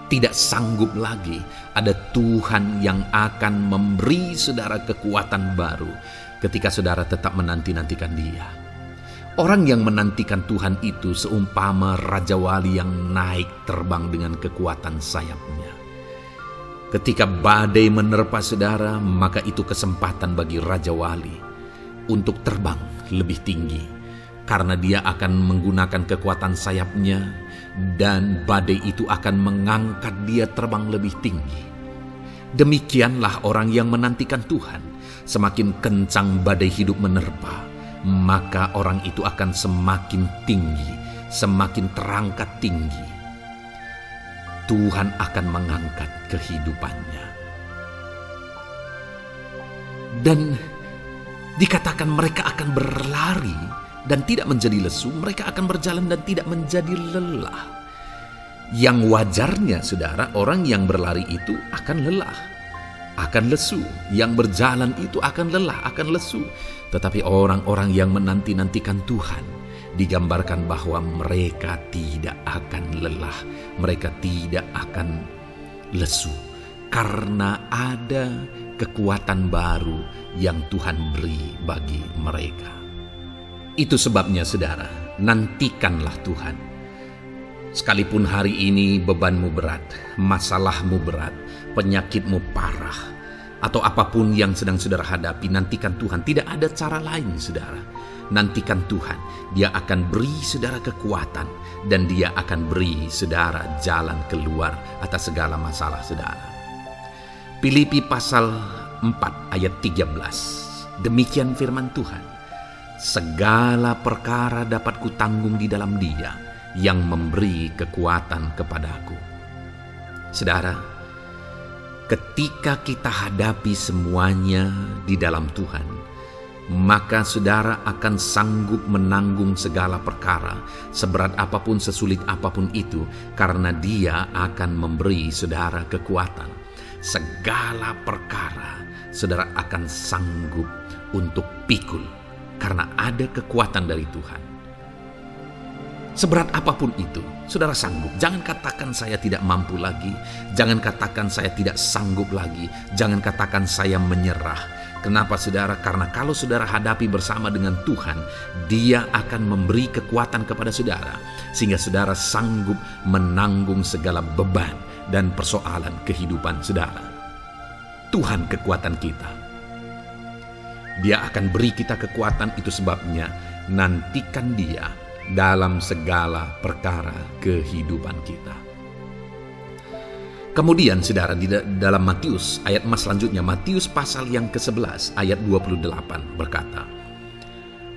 tidak sanggup lagi, ada Tuhan yang akan memberi saudara kekuatan baru ketika saudara tetap menanti-nantikan Dia. Orang yang menantikan Tuhan itu seumpama Raja Wali yang naik terbang dengan kekuatan sayapnya. Ketika badai menerpa saudara, maka itu kesempatan bagi Raja Wali untuk terbang lebih tinggi, karena dia akan menggunakan kekuatan sayapnya dan badai itu akan mengangkat dia terbang lebih tinggi. Demikianlah orang yang menantikan Tuhan. Semakin kencang badai hidup menerpa, maka orang itu akan semakin tinggi, semakin terangkat tinggi. Tuhan akan mengangkat kehidupannya. Dan dikatakan mereka akan berlari dan tidak menjadi lesu, mereka akan berjalan dan tidak menjadi lelah. Yang wajarnya saudara, orang yang berlari itu akan lelah, akan lesu. Yang berjalan itu akan lelah, akan lesu. Tetapi orang-orang yang menanti-nantikan Tuhan, digambarkan bahwa mereka tidak akan lelah, mereka tidak akan lesu, karena ada kekuatan baru yang Tuhan beri bagi mereka. Itu sebabnya saudara, nantikanlah Tuhan. Sekalipun hari ini bebanmu berat, masalahmu berat, penyakitmu parah, atau apapun yang sedang saudara hadapi, nantikan Tuhan. Tidak ada cara lain saudara. Nantikan Tuhan. Dia akan beri saudara kekuatan dan Dia akan beri saudara jalan keluar atas segala masalah saudara. Filipi pasal 4 ayat 13. Demikian firman Tuhan. Segala perkara dapat kutanggung di dalam Dia yang memberi kekuatan kepadaku. Saudara, ketika kita hadapi semuanya di dalam Tuhan, maka saudara akan sanggup menanggung segala perkara, seberat apapun, sesulit apapun itu, karena Dia akan memberi saudara kekuatan. Segala perkara saudara akan sanggup untuk pikul, karena ada kekuatan dari Tuhan. Seberat apapun itu, saudara sanggup. Jangan katakan saya tidak mampu lagi. Jangan katakan saya tidak sanggup lagi. Jangan katakan saya menyerah. Kenapa saudara? Karena kalau saudara hadapi bersama dengan Tuhan, Dia akan memberi kekuatan kepada saudara, sehingga saudara sanggup menanggung segala beban dan persoalan kehidupan saudara. Tuhan kekuatan kita. Dia akan beri kita kekuatan, itu sebabnya nantikan Dia dalam segala perkara kehidupan kita. Kemudian saudara, di dalam Matius ayat selanjutnya, Matius pasal yang ke-11 ayat 28 berkata,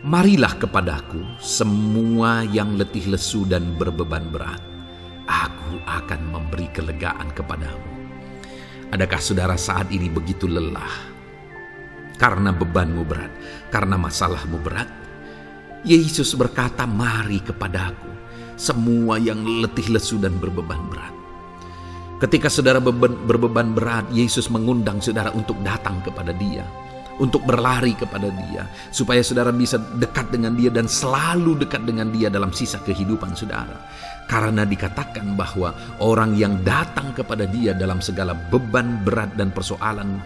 "Marilah kepadaku semua yang letih lesu dan berbeban berat, aku akan memberi kelegaan kepadamu." Adakah saudara saat ini begitu lelah karena bebanmu berat, karena masalahmu berat? Yesus berkata, "Mari kepadaku semua yang letih lesu dan berbeban berat." Ketika saudara berbeban berat, Yesus mengundang saudara untuk datang kepada Dia, untuk berlari kepada Dia, supaya saudara bisa dekat dengan Dia dan selalu dekat dengan Dia dalam sisa kehidupan saudara. Karena dikatakan bahwa orang yang datang kepada Dia dalam segala beban berat dan persoalan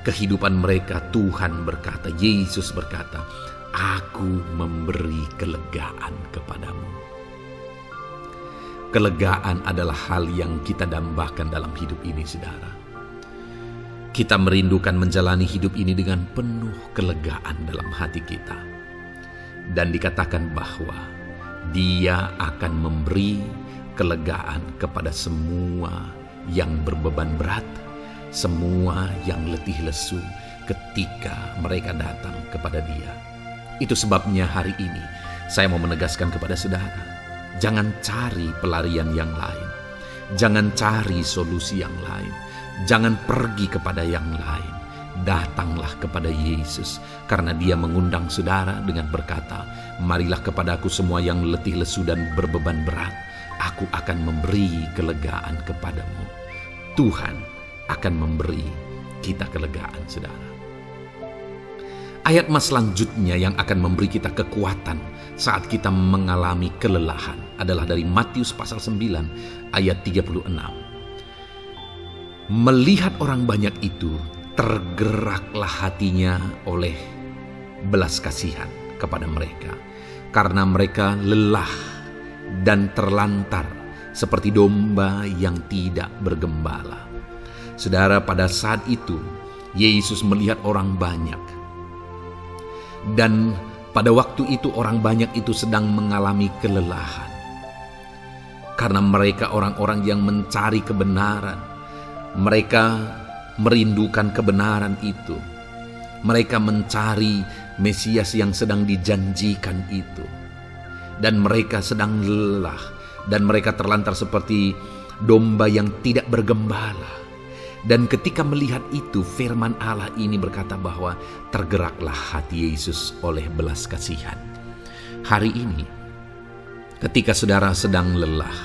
kehidupan mereka, Tuhan berkata, Yesus berkata, "Aku memberi kelegaan kepadamu." Kelegaan adalah hal yang kita dambakan dalam hidup ini, saudara. Kita merindukan menjalani hidup ini dengan penuh kelegaan dalam hati kita. Dan dikatakan bahwa Dia akan memberi kelegaan kepada semua yang berbeban berat, semua yang letih lesu ketika mereka datang kepada Dia. Itu sebabnya hari ini saya mau menegaskan kepada saudara, jangan cari pelarian yang lain. Jangan cari solusi yang lain. Jangan pergi kepada yang lain. Datanglah kepada Yesus, karena Dia mengundang saudara dengan berkata, "Marilah kepadaku semua yang letih lesu dan berbeban berat, aku akan memberi kelegaan kepadamu." Tuhan akan memberi kita kelegaan, saudara. Ayat selanjutnya yang akan memberi kita kekuatan saat kita mengalami kelelahan adalah dari Matius pasal 9 ayat 36. Melihat orang banyak itu, tergeraklah hatinya oleh belas kasihan kepada mereka, karena mereka lelah dan terlantar seperti domba yang tidak bergembala. Saudara, pada saat itu Yesus melihat orang banyak. Dan pada waktu itu orang banyak itu sedang mengalami kelelahan. Karena mereka orang-orang yang mencari kebenaran. Mereka merindukan kebenaran itu. Mereka mencari Mesias yang sedang dijanjikan itu. Dan mereka sedang lelah. Dan mereka terlantar seperti domba yang tidak bergembala. Dan ketika melihat itu, firman Allah ini berkata bahwa tergeraklah hati Yesus oleh belas kasihan. Hari ini, ketika saudara sedang lelah,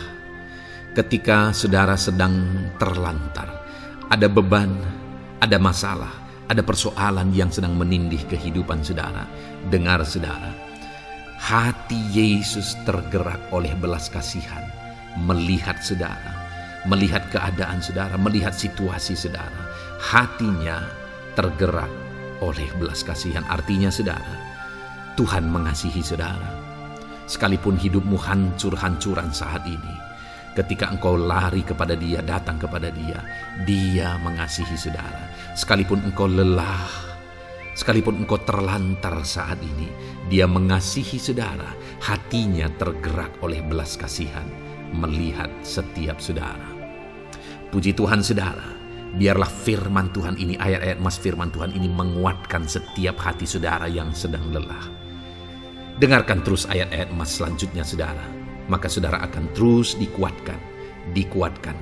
ketika saudara sedang terlantar, ada beban, ada masalah, ada persoalan yang sedang menindih kehidupan saudara, dengar saudara, hati Yesus tergerak oleh belas kasihan, melihat saudara, melihat keadaan saudara, melihat situasi saudara. Hatinya tergerak oleh belas kasihan. Artinya saudara, Tuhan mengasihi saudara. Sekalipun hidupmu hancur-hancuran saat ini, ketika engkau lari kepada Dia, datang kepada Dia, Dia mengasihi saudara. Sekalipun engkau lelah, sekalipun engkau terlantar saat ini, Dia mengasihi saudara. Hatinya tergerak oleh belas kasihan melihat setiap saudara. Puji Tuhan saudara, biarlah firman Tuhan ini, ayat-ayat firman Tuhan ini menguatkan setiap hati saudara yang sedang lelah. Dengarkan terus ayat-ayat selanjutnya saudara, maka saudara akan terus dikuatkan,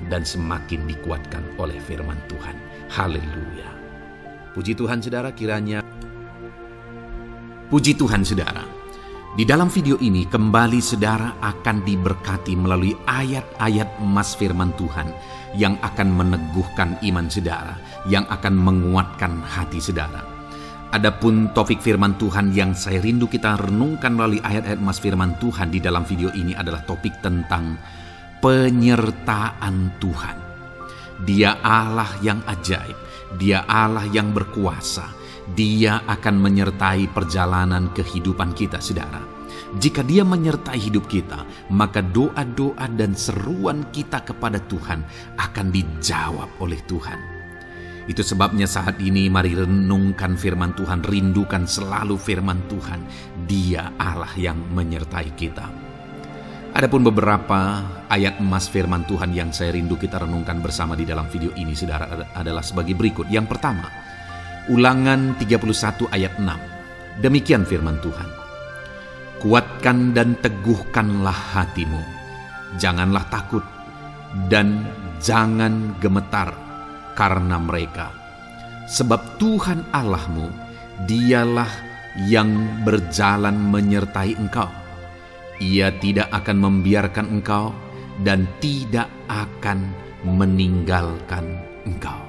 dan semakin dikuatkan oleh firman Tuhan. Haleluya. Puji Tuhan saudara, kiranya Puji Tuhan saudara, di dalam video ini kembali saudara akan diberkati melalui ayat-ayat emas firman Tuhan yang akan meneguhkan iman saudara, yang akan menguatkan hati saudara. Adapun topik firman Tuhan yang saya rindu kita renungkan melalui ayat-ayat emas firman Tuhan di dalam video ini adalah topik tentang penyertaan Tuhan. Dia Allah yang ajaib, Dia Allah yang berkuasa. Dia akan menyertai perjalanan kehidupan kita, saudara. Jika Dia menyertai hidup kita, maka doa-doa dan seruan kita kepada Tuhan akan dijawab oleh Tuhan. Itu sebabnya saat ini mari renungkan firman Tuhan, rindukan selalu firman Tuhan. Dia Allah yang menyertai kita. Adapun beberapa ayat emas firman Tuhan yang saya rindu kita renungkan bersama di dalam video ini, saudara, adalah sebagai berikut. Yang pertama, Ulangan 31 ayat 6. Demikian firman Tuhan. Kuatkan dan teguhkanlah hatimu. Janganlah takut dan jangan gemetar karena mereka. Sebab Tuhan Allahmu, Dialah yang berjalan menyertai engkau. Ia tidak akan membiarkan engkau dan tidak akan meninggalkan engkau.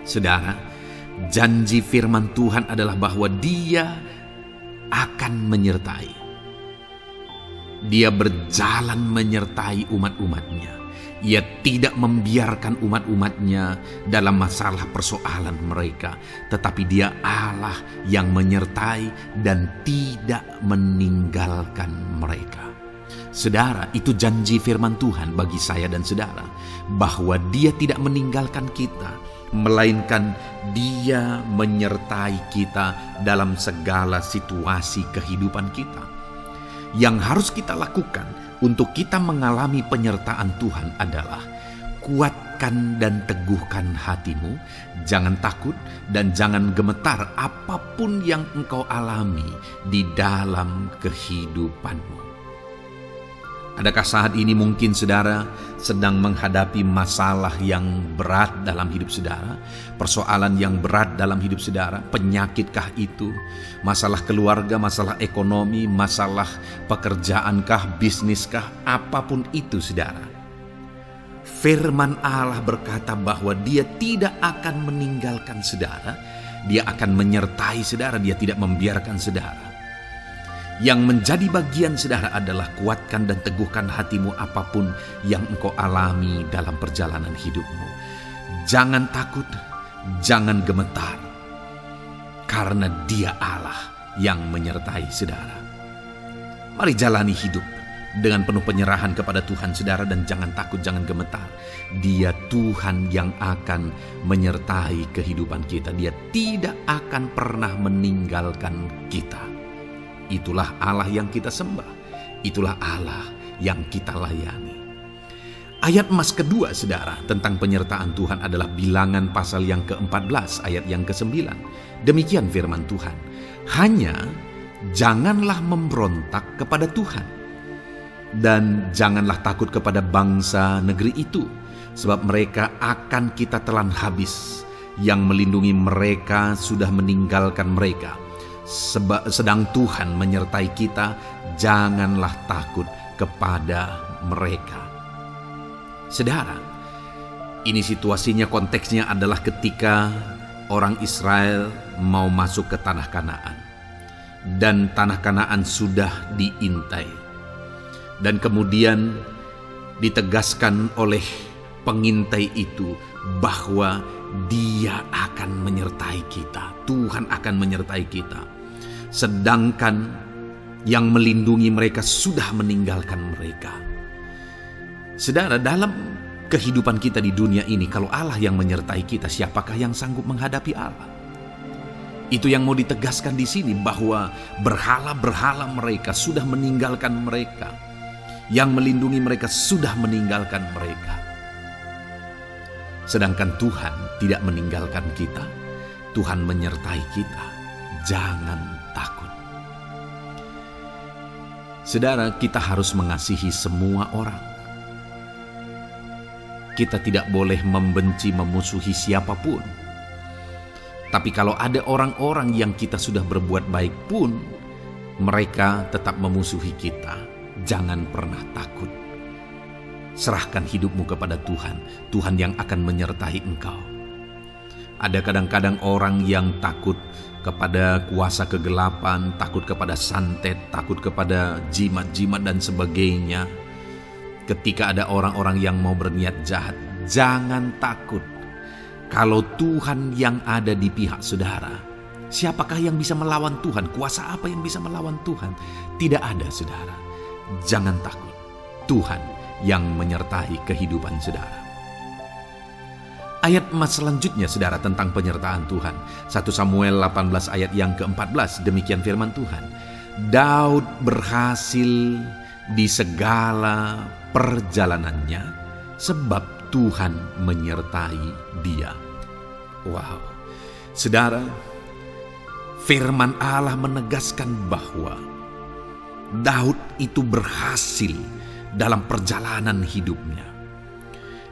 Saudara, janji firman Tuhan adalah bahwa Dia akan menyertai. Dia berjalan menyertai umat-umatnya. Ia tidak membiarkan umat-umatnya dalam masalah persoalan mereka. Tetapi Dia Allah yang menyertai dan tidak meninggalkan mereka. Saudara, itu janji firman Tuhan bagi saya dan saudara, bahwa Dia tidak meninggalkan kita, melainkan Dia menyertai kita dalam segala situasi kehidupan kita. Yang harus kita lakukan untuk kita mengalami penyertaan Tuhan adalah kuatkan dan teguhkan hatimu, jangan takut dan jangan gemetar apapun yang engkau alami di dalam kehidupanmu. Adakah saat ini mungkin saudara sedang menghadapi masalah yang berat dalam hidup saudara? Persoalan yang berat dalam hidup saudara? Penyakitkah itu? Masalah keluarga, masalah ekonomi, masalah pekerjaankah, bisniskah? Apapun itu saudara. Firman Allah berkata bahwa Dia tidak akan meninggalkan saudara. Dia akan menyertai saudara, Dia tidak membiarkan saudara. Yang menjadi bagian saudara adalah kuatkan dan teguhkan hatimu apapun yang engkau alami dalam perjalanan hidupmu. Jangan takut, jangan gemetar, karena Dia Allah yang menyertai saudara. Mari jalani hidup dengan penuh penyerahan kepada Tuhan saudara, dan jangan takut, jangan gemetar. Dia Tuhan yang akan menyertai kehidupan kita. Dia tidak akan pernah meninggalkan kita. Itulah Allah yang kita sembah. Itulah Allah yang kita layani. Ayat emas kedua saudara tentang penyertaan Tuhan adalah Bilangan pasal yang ke-14 ayat yang ke-9. Demikian firman Tuhan. Hanya janganlah memberontak kepada Tuhan, dan janganlah takut kepada bangsa negeri itu, sebab mereka akan kita telan habis. Yang melindungi mereka sudah meninggalkan mereka. Sedang Tuhan menyertai kita, janganlah takut kepada mereka. Saudara, ini situasinya, konteksnya adalah ketika orang Israel mau masuk ke tanah Kanaan. Dan tanah Kanaan sudah diintai. Dan kemudian ditegaskan oleh pengintai itu bahwa Dia akan menyertai kita. Tuhan akan menyertai kita. Sedangkan yang melindungi mereka sudah meninggalkan mereka. Saudara, dalam kehidupan kita di dunia ini, kalau Allah yang menyertai kita, siapakah yang sanggup menghadapi Allah? Itu yang mau ditegaskan di sini, bahwa berhala-berhala mereka sudah meninggalkan mereka. Yang melindungi mereka sudah meninggalkan mereka. Sedangkan Tuhan tidak meninggalkan kita. Tuhan menyertai kita. Jangan takut. Saudara, kita harus mengasihi semua orang. Kita tidak boleh membenci, memusuhi siapapun. Tapi kalau ada orang-orang yang kita sudah berbuat baik pun, mereka tetap memusuhi kita. Jangan pernah takut. Serahkan hidupmu kepada Tuhan, Tuhan yang akan menyertai engkau. Ada kadang-kadang orang yang takut kepada kuasa kegelapan, takut kepada santet, takut kepada jimat-jimat dan sebagainya. Ketika ada orang-orang yang mau berniat jahat, jangan takut. Kalau Tuhan yang ada di pihak saudara, siapakah yang bisa melawan Tuhan? Kuasa apa yang bisa melawan Tuhan? Tidak ada, saudara. Jangan takut. Tuhan yang menyertai kehidupan saudara. Ayat emas selanjutnya, saudara, tentang penyertaan Tuhan. 1 Samuel 18 ayat yang ke-14, demikian firman Tuhan. Daud berhasil di segala perjalanannya sebab Tuhan menyertai dia. Wow, saudara, firman Allah menegaskan bahwa Daud itu berhasil dalam perjalanan hidupnya.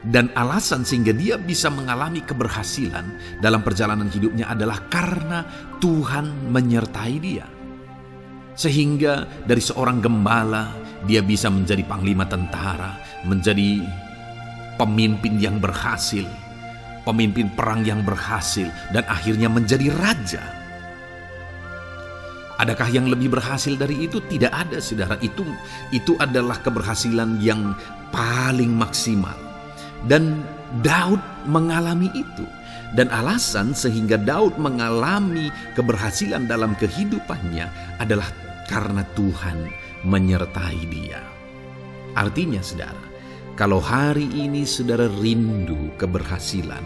Dan alasan sehingga dia bisa mengalami keberhasilan dalam perjalanan hidupnya adalah karena Tuhan menyertai dia. Sehingga dari seorang gembala, dia bisa menjadi panglima tentara, menjadi pemimpin yang berhasil, pemimpin perang yang berhasil, dan akhirnya menjadi raja. Adakah yang lebih berhasil dari itu? Tidak ada, saudara. Itu adalah keberhasilan yang paling maksimal. Dan Daud mengalami itu. Dan alasan sehingga Daud mengalami keberhasilan dalam kehidupannya adalah karena Tuhan menyertai dia. Artinya, saudara, kalau hari ini saudara rindu keberhasilan,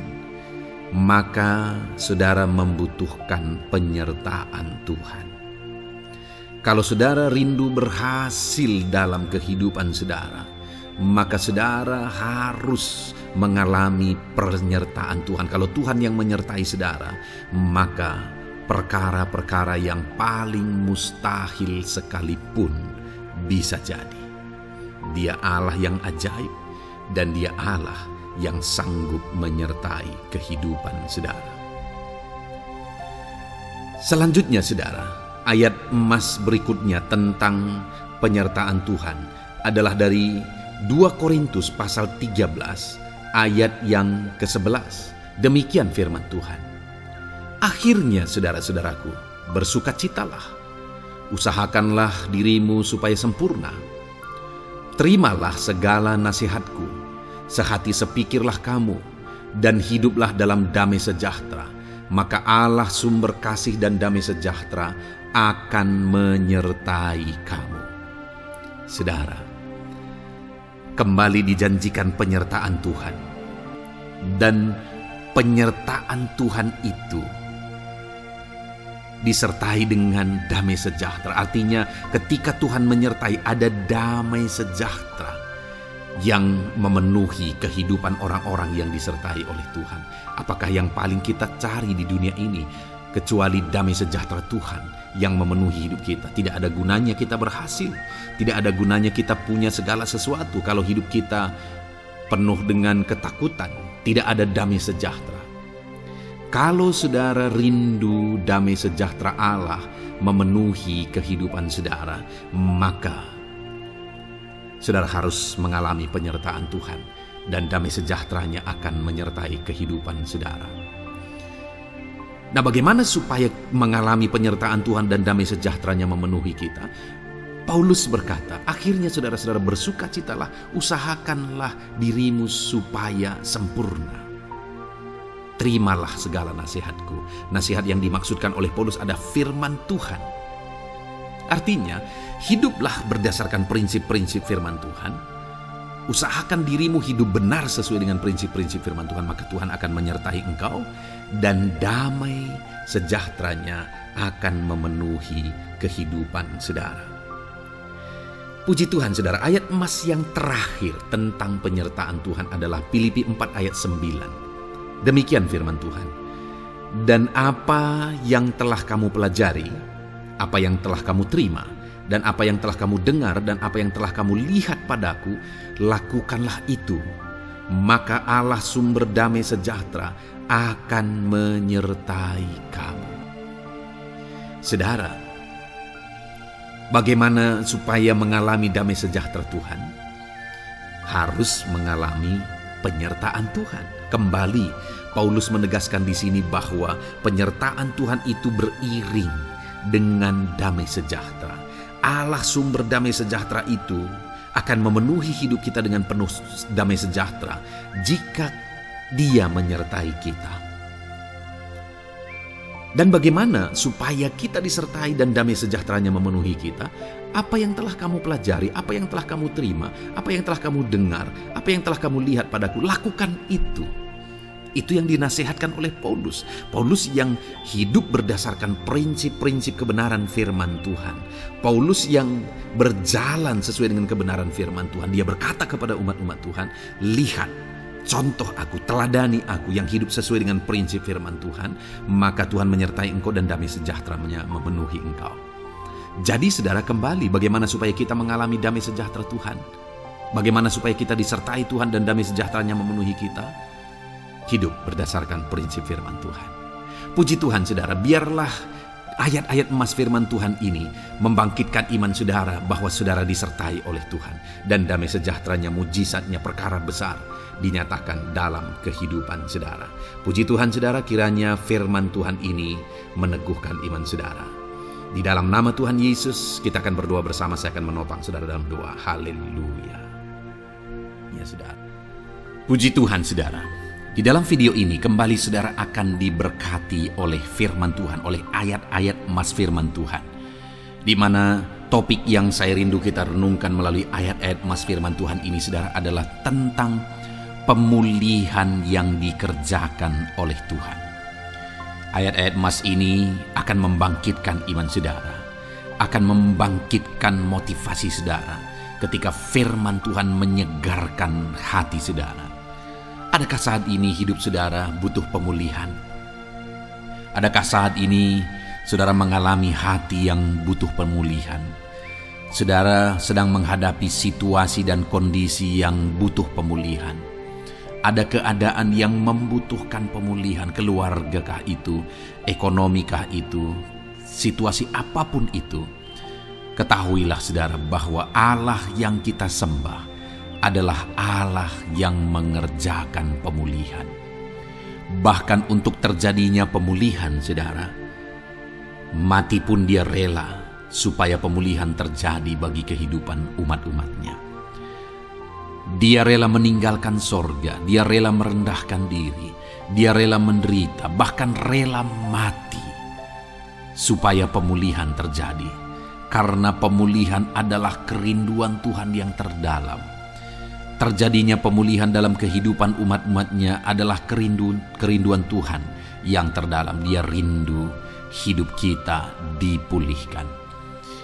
maka saudara membutuhkan penyertaan Tuhan. Kalau saudara rindu berhasil dalam kehidupan saudara, maka saudara harus mengalami penyertaan Tuhan. Kalau Tuhan yang menyertai saudara, maka perkara-perkara yang paling mustahil sekalipun bisa jadi. Dia Allah yang ajaib, dan Dia Allah yang sanggup menyertai kehidupan saudara. Selanjutnya, saudara, ayat emas berikutnya tentang penyertaan Tuhan adalah dari 2 Korintus pasal 13 ayat yang ke-11. Demikian firman Tuhan. Akhirnya, saudara-saudaraku, bersukacitalah. Usahakanlah dirimu supaya sempurna. Terimalah segala nasihatku. Sehati sepikirlah kamu, dan hiduplah dalam damai sejahtera. Maka Allah sumber kasih dan damai sejahtera akan menyertai kamu. Saudara, kembali dijanjikan penyertaan Tuhan. Dan penyertaan Tuhan itu disertai dengan damai sejahtera. Artinya ketika Tuhan menyertai, ada damai sejahtera yang memenuhi kehidupan orang-orang yang disertai oleh Tuhan. Apakah yang paling kita cari di dunia ini kecuali damai sejahtera Tuhan yang memenuhi hidup kita? Tidak ada gunanya kita berhasil, tidak ada gunanya kita punya segala sesuatu kalau hidup kita penuh dengan ketakutan, tidak ada damai sejahtera. Kalau saudara rindu damai sejahtera Allah memenuhi kehidupan saudara, maka saudara harus mengalami penyertaan Tuhan, dan damai sejahteranya akan menyertai kehidupan saudara. Nah, bagaimana supaya mengalami penyertaan Tuhan dan damai sejahteranya memenuhi kita? Paulus berkata, akhirnya saudara-saudara bersukacitalah, usahakanlah dirimu supaya sempurna. Terimalah segala nasihatku. Nasihat yang dimaksudkan oleh Paulus ada firman Tuhan. Artinya, hiduplah berdasarkan prinsip-prinsip firman Tuhan. Usahakan dirimu hidup benar sesuai dengan prinsip-prinsip firman Tuhan, maka Tuhan akan menyertai engkau, dan damai sejahteranya akan memenuhi kehidupan saudara. Puji Tuhan, saudara, ayat emas yang terakhir tentang penyertaan Tuhan adalah Filipi 4 ayat 9. Demikian firman Tuhan. Dan apa yang telah kamu pelajari, apa yang telah kamu terima, dan apa yang telah kamu dengar, dan apa yang telah kamu lihat padaku, lakukanlah itu. Maka Allah sumber damai sejahtera akan menyertai kamu. Saudara, bagaimana supaya mengalami damai sejahtera Tuhan? Harus mengalami penyertaan Tuhan. Kembali, Paulus menegaskan di sini bahwa penyertaan Tuhan itu beriring dengan damai sejahtera. Allah sumber damai sejahtera itu akan memenuhi hidup kita dengan penuh damai sejahtera jika Dia menyertai kita. Dan bagaimana supaya kita disertai dan damai sejahteranya memenuhi kita? Apa yang telah kamu pelajari, apa yang telah kamu terima, apa yang telah kamu dengar, apa yang telah kamu lihat padaku, lakukan itu. Itu yang dinasihatkan oleh Paulus. Paulus yang hidup berdasarkan prinsip-prinsip kebenaran firman Tuhan. Paulus yang berjalan sesuai dengan kebenaran firman Tuhan. Dia berkata kepada umat-umat Tuhan, lihat, contoh aku, teladani aku yang hidup sesuai dengan prinsip firman Tuhan, maka Tuhan menyertai engkau dan damai sejahtera-Nya memenuhi engkau. Jadi saudara, kembali bagaimana supaya kita mengalami damai sejahtera Tuhan? Bagaimana supaya kita disertai Tuhan dan damai sejahtera-Nya memenuhi kita? Hidup berdasarkan prinsip firman Tuhan. Puji Tuhan saudara, biarlah ayat-ayat emas firman Tuhan ini membangkitkan iman saudara bahwa saudara disertai oleh Tuhan. Dan damai sejahtera-Nya, mujizat-Nya, perkara besar dinyatakan dalam kehidupan saudara. Puji Tuhan saudara, kiranya firman Tuhan ini meneguhkan iman saudara. Di dalam nama Tuhan Yesus kita akan berdoa bersama. Saya akan menopang saudara dalam doa. Haleluya. Ya saudara. Puji Tuhan saudara. Di dalam video ini kembali saudara akan diberkati oleh firman Tuhan, oleh ayat-ayat emas firman Tuhan. Di mana topik yang saya rindu kita renungkan melalui ayat-ayat emas firman Tuhan ini saudara adalah tentang pemulihan yang dikerjakan oleh Tuhan. Ayat-ayat emas ini akan membangkitkan iman saudara, akan membangkitkan motivasi saudara ketika firman Tuhan menyegarkan hati saudara. Adakah saat ini hidup saudara butuh pemulihan? Adakah saat ini saudara mengalami hati yang butuh pemulihan? Saudara sedang menghadapi situasi dan kondisi yang butuh pemulihan. Ada keadaan yang membutuhkan pemulihan, keluargakah itu, ekonomikah itu, situasi apapun itu. Ketahuilah saudara bahwa Allah yang kita sembah adalah Allah yang mengerjakan pemulihan. Bahkan untuk terjadinya pemulihan saudara, mati pun Dia rela supaya pemulihan terjadi bagi kehidupan umat-umatnya. Dia rela meninggalkan sorga, Dia rela merendahkan diri, Dia rela menderita, bahkan rela mati supaya pemulihan terjadi. Karena pemulihan adalah kerinduan Tuhan yang terdalam. Terjadinya pemulihan dalam kehidupan umat-umatnya adalah kerinduan Tuhan yang terdalam. Dia rindu hidup kita dipulihkan.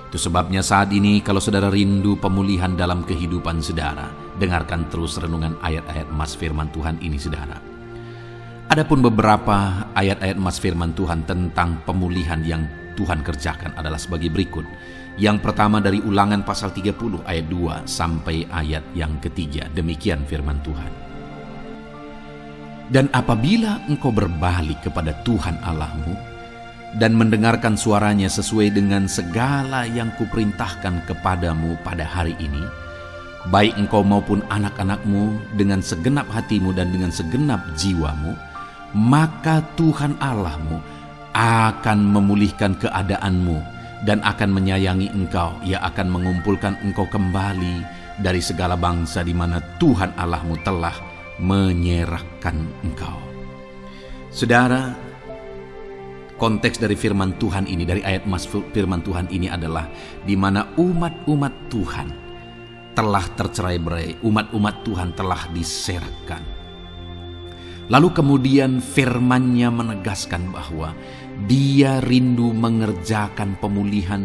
Itu sebabnya saat ini kalau saudara rindu pemulihan dalam kehidupan saudara, dengarkan terus renungan ayat-ayat emas firman Tuhan ini saudara. Adapun beberapa ayat-ayat emas firman Tuhan tentang pemulihan yang Tuhan kerjakan adalah sebagai berikut. Yang pertama dari Ulangan pasal 30 ayat 2 sampai ayat yang ketiga. Demikian firman Tuhan. Dan apabila engkau berbalik kepada Tuhan Allahmu dan mendengarkan suaranya sesuai dengan segala yang kuperintahkan kepadamu pada hari ini, baik engkau maupun anak-anakmu dengan segenap hatimu dan dengan segenap jiwamu, maka Tuhan Allahmu akan memulihkan keadaanmu dan akan menyayangi engkau. Ia akan mengumpulkan engkau kembali dari segala bangsa di mana Tuhan Allahmu telah menyerahkan engkau. Saudara, konteks dari firman Tuhan ini, dari ayat emas firman Tuhan ini adalah di mana umat-umat Tuhan telah tercerai-berai, umat-umat Tuhan telah diserahkan. Lalu kemudian firman-Nya menegaskan bahwa Dia rindu mengerjakan pemulihan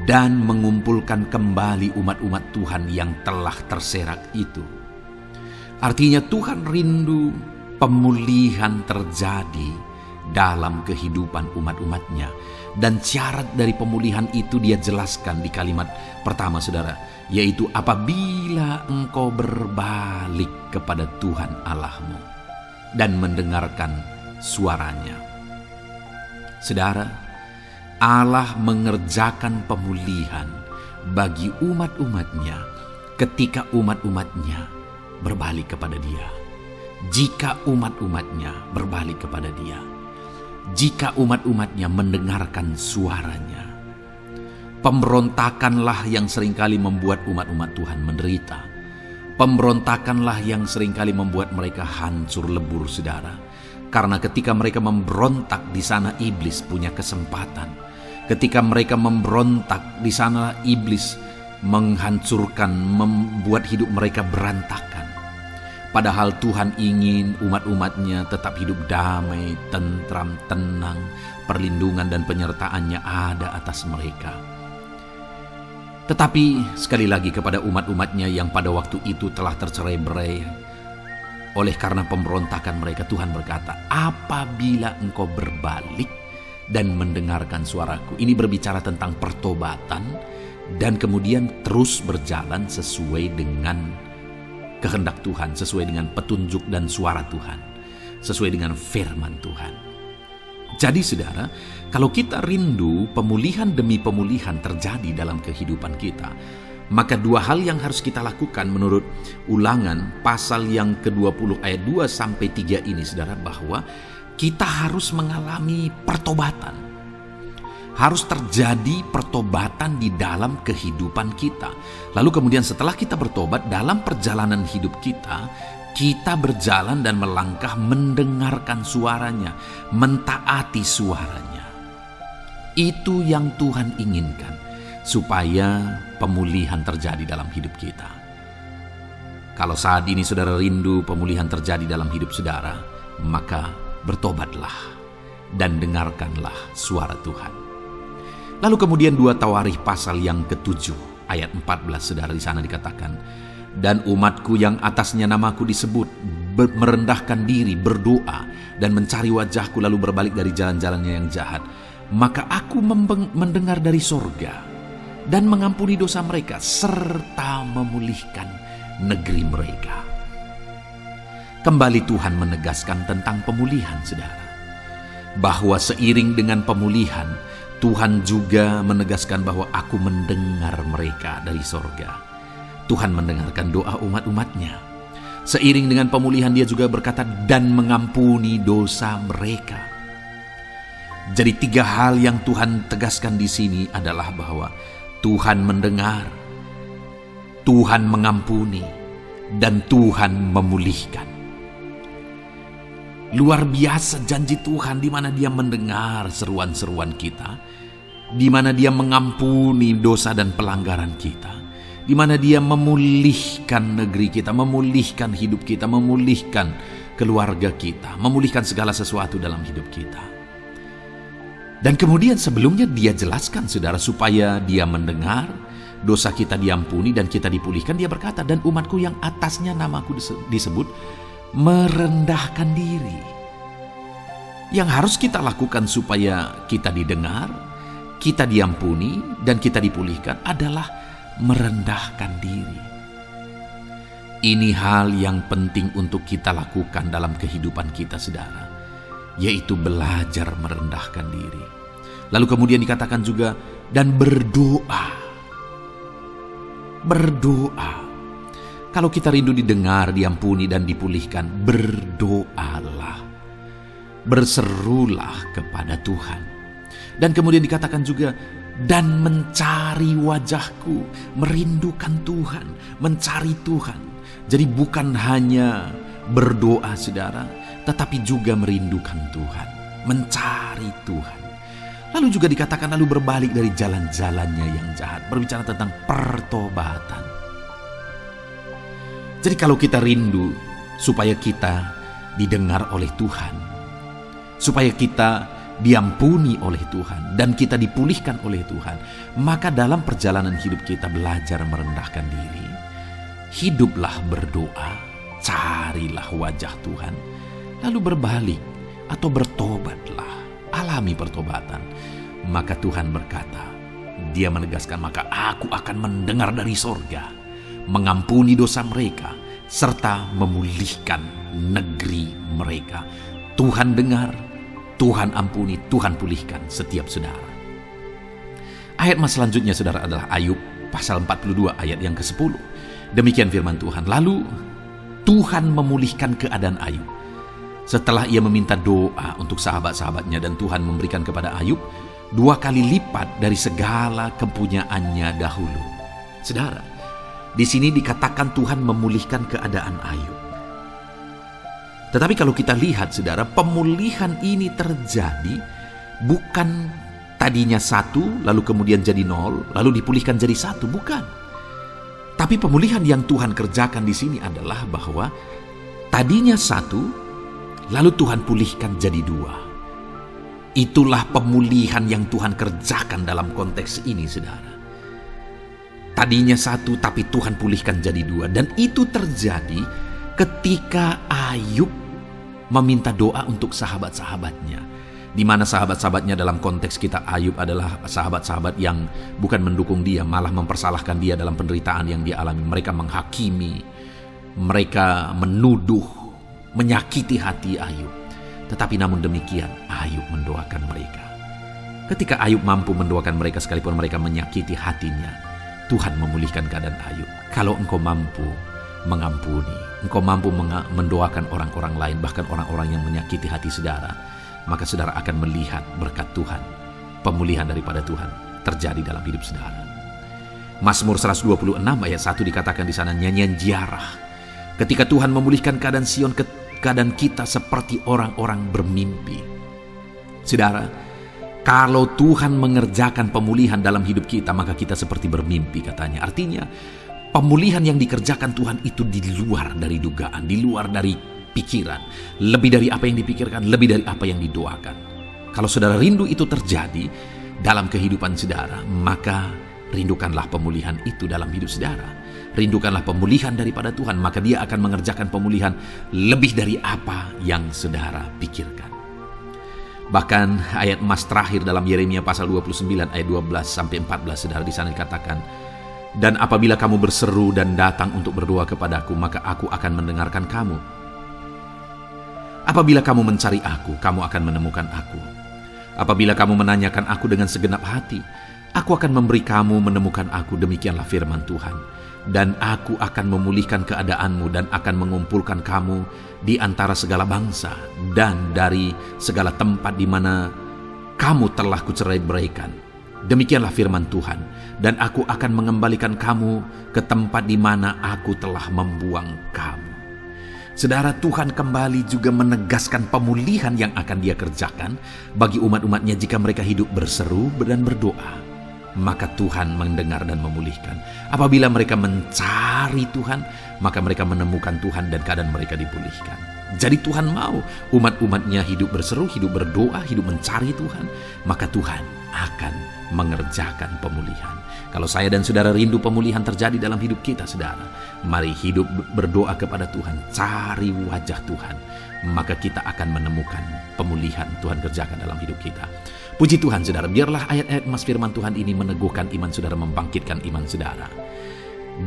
dan mengumpulkan kembali umat-umat Tuhan yang telah terserak itu. Artinya Tuhan rindu pemulihan terjadi dalam kehidupan umat-umatnya. Dan syarat dari pemulihan itu Dia jelaskan di kalimat pertama saudara, yaitu apabila engkau berbalik kepada Tuhan Allahmu dan mendengarkan suaranya. Saudara, Allah mengerjakan pemulihan bagi umat-umatnya ketika umat-umatnya berbalik kepada Dia. Jika umat-umatnya berbalik kepada Dia, jika umat-umatnya mendengarkan suaranya. Pemberontakanlah yang seringkali membuat umat-umat Tuhan menderita. Pemberontakanlah yang seringkali membuat mereka hancur lebur, saudara. Karena ketika mereka memberontak, di sana iblis punya kesempatan. Ketika mereka memberontak, di sana iblis menghancurkan, membuat hidup mereka berantakan. Padahal Tuhan ingin umat-umatnya tetap hidup damai, tentram, tenang, perlindungan dan penyertaannya ada atas mereka. Tetapi sekali lagi kepada umat-umatnya yang pada waktu itu telah tercerai-berai oleh karena pemberontakan mereka, Tuhan berkata, apabila engkau berbalik dan mendengarkan suaraku. Ini berbicara tentang pertobatan dan kemudian terus berjalan sesuai dengan kehendak Tuhan, sesuai dengan petunjuk dan suara Tuhan, sesuai dengan firman Tuhan. Jadi saudara, kalau kita rindu pemulihan demi pemulihan terjadi dalam kehidupan kita, maka dua hal yang harus kita lakukan menurut Ulangan pasal yang ke-20 ayat 2-3 ini, saudara, bahwa kita harus mengalami pertobatan. Harus terjadi pertobatan di dalam kehidupan kita. Lalu kemudian setelah kita bertobat, dalam perjalanan hidup kita, kita berjalan dan melangkah mendengarkan suaranya, mentaati suaranya. Itu yang Tuhan inginkan, supaya pemulihan terjadi dalam hidup kita. Kalau saat ini saudara rindu pemulihan terjadi dalam hidup saudara, maka bertobatlah dan dengarkanlah suara Tuhan. Lalu kemudian 2 Tawarikh pasal yang ke-7 ayat 14, saudara, di sana dikatakan, dan umatku yang atasnya namaku disebut merendahkan diri, berdoa dan mencari wajahku lalu berbalik dari jalan-jalannya yang jahat, maka aku mendengar dari sorga dan mengampuni dosa mereka serta memulihkan negeri mereka. Kembali Tuhan menegaskan tentang pemulihan, saudara, bahwa seiring dengan pemulihan Tuhan juga menegaskan bahwa aku mendengar mereka dari sorga. Tuhan mendengarkan doa umat-umatnya. Seiring dengan pemulihan Dia juga berkata dan mengampuni dosa mereka. Jadi 3 hal yang Tuhan tegaskan di sini adalah bahwa Tuhan mendengar, Tuhan mengampuni, dan Tuhan memulihkan. Luar biasa janji Tuhan, di mana Dia mendengar seruan-seruan kita, di mana Dia mengampuni dosa dan pelanggaran kita, di mana Dia memulihkan negeri kita, memulihkan hidup kita, memulihkan keluarga kita, memulihkan segala sesuatu dalam hidup kita. Dan kemudian sebelumnya Dia jelaskan, saudara, supaya Dia mendengar, dosa kita diampuni dan kita dipulihkan. Dia berkata, dan umatku yang atasnya namaku disebut merendahkan diri. Yang harus kita lakukan supaya kita didengar, kita diampuni, dan kita dipulihkan adalah merendahkan diri. Ini hal yang penting untuk kita lakukan dalam kehidupan kita, saudara, yaitu belajar merendahkan diri. Lalu kemudian dikatakan juga, dan berdoa. Berdoa. Kalau kita rindu didengar, diampuni, dan dipulihkan, berdoalah. Berserulah kepada Tuhan. Dan kemudian dikatakan juga, dan mencari wajahku, merindukan Tuhan, mencari Tuhan. Jadi bukan hanya berdoa, saudara, tetapi juga merindukan Tuhan, mencari Tuhan. Lalu juga dikatakan lalu berbalik dari jalan-jalannya yang jahat, berbicara tentang pertobatan. Jadi kalau kita rindu supaya kita didengar oleh Tuhan, supaya kita diampuni oleh Tuhan, dan kita dipulihkan oleh Tuhan, maka dalam perjalanan hidup kita belajar merendahkan diri. Hiduplah berdoa, carilah wajah Tuhan, lalu berbalik atau bertobatlah, alami pertobatan. Maka Tuhan berkata, Dia menegaskan, maka aku akan mendengar dari sorga, mengampuni dosa mereka, serta memulihkan negeri mereka. Tuhan dengar, Tuhan ampuni, Tuhan pulihkan setiap saudara. Ayat mas selanjutnya saudara adalah Ayub pasal 42 ayat yang ke-10. Demikian firman Tuhan. Lalu Tuhan memulihkan keadaan Ayub. Setelah ia meminta doa untuk sahabat-sahabatnya dan Tuhan memberikan kepada Ayub 2 kali lipat dari segala kepunyaannya dahulu. Saudara, di sini dikatakan Tuhan memulihkan keadaan Ayub. Tetapi kalau kita lihat saudara, pemulihan ini terjadi bukan tadinya 1, lalu kemudian jadi 0, lalu dipulihkan jadi 1, bukan. Tapi pemulihan yang Tuhan kerjakan di sini adalah bahwa tadinya 1, lalu Tuhan pulihkan jadi 2. Itulah pemulihan yang Tuhan kerjakan dalam konteks ini, saudara. Tadinya 1, tapi Tuhan pulihkan jadi 2. Dan itu terjadi ketika Ayub meminta doa untuk sahabat-sahabatnya. Di mana sahabat-sahabatnya dalam konteks kita Ayub adalah sahabat-sahabat yang bukan mendukung dia, malah mempersalahkan dia dalam penderitaan yang dia alami. Mereka menghakimi, mereka menuduh, menyakiti hati Ayub. Tetapi namun demikian Ayub mendoakan mereka. Ketika Ayub mampu mendoakan mereka sekalipun mereka menyakiti hatinya, Tuhan memulihkan keadaan Ayub. Kalau engkau mampu mengampuni, engkau mampu mendoakan orang-orang lain, bahkan orang-orang yang menyakiti hati saudara, maka saudara akan melihat berkat Tuhan, pemulihan daripada Tuhan terjadi dalam hidup saudara. Mazmur 126 ayat 1 dikatakan di sana, nyanyian ziarah. Ketika Tuhan memulihkan keadaan Sion, keadaan kita seperti orang-orang bermimpi. Saudara, kalau Tuhan mengerjakan pemulihan dalam hidup kita, maka kita seperti bermimpi katanya. Artinya, pemulihan yang dikerjakan Tuhan itu di luar dari dugaan, di luar dari pikiran, lebih dari apa yang dipikirkan, lebih dari apa yang didoakan. Kalau saudara rindu itu terjadi dalam kehidupan saudara, maka rindukanlah pemulihan itu dalam hidup saudara. Rindukanlah pemulihan daripada Tuhan, maka Dia akan mengerjakan pemulihan lebih dari apa yang saudara pikirkan. Bahkan ayat emas terakhir dalam Yeremia pasal 29 ayat 12 sampai 14 saudara, di sana dikatakan, dan apabila kamu berseru dan datang untuk berdoa kepadaku, maka aku akan mendengarkan kamu. Apabila kamu mencari aku, kamu akan menemukan aku. Apabila kamu menanyakan aku dengan segenap hati, aku akan memberi kamu menemukan aku, demikianlah firman Tuhan. Dan aku akan memulihkan keadaanmu dan akan mengumpulkan kamu di antara segala bangsa dan dari segala tempat di mana kamu telah kucerai-beraikan. Demikianlah firman Tuhan. Dan aku akan mengembalikan kamu ke tempat di mana aku telah membuang kamu. Saudara, Tuhan kembali juga menegaskan pemulihan yang akan Dia kerjakan bagi umat-umatnya jika mereka hidup berseru dan berdoa. Maka Tuhan mendengar dan memulihkan. Apabila mereka mencari Tuhan, maka mereka menemukan Tuhan dan keadaan mereka dipulihkan. Jadi Tuhan mau umat-umatnya hidup berseru, hidup berdoa, hidup mencari Tuhan, maka Tuhan akan mengerjakan pemulihan. Kalau saya dan saudara rindu pemulihan terjadi dalam hidup kita, saudara, mari hidup berdoa kepada Tuhan, cari wajah Tuhan, maka kita akan menemukan pemulihan Tuhan kerjakan dalam hidup kita. Puji Tuhan saudara, biarlah ayat-ayat mas firman Tuhan ini meneguhkan iman saudara, membangkitkan iman saudara.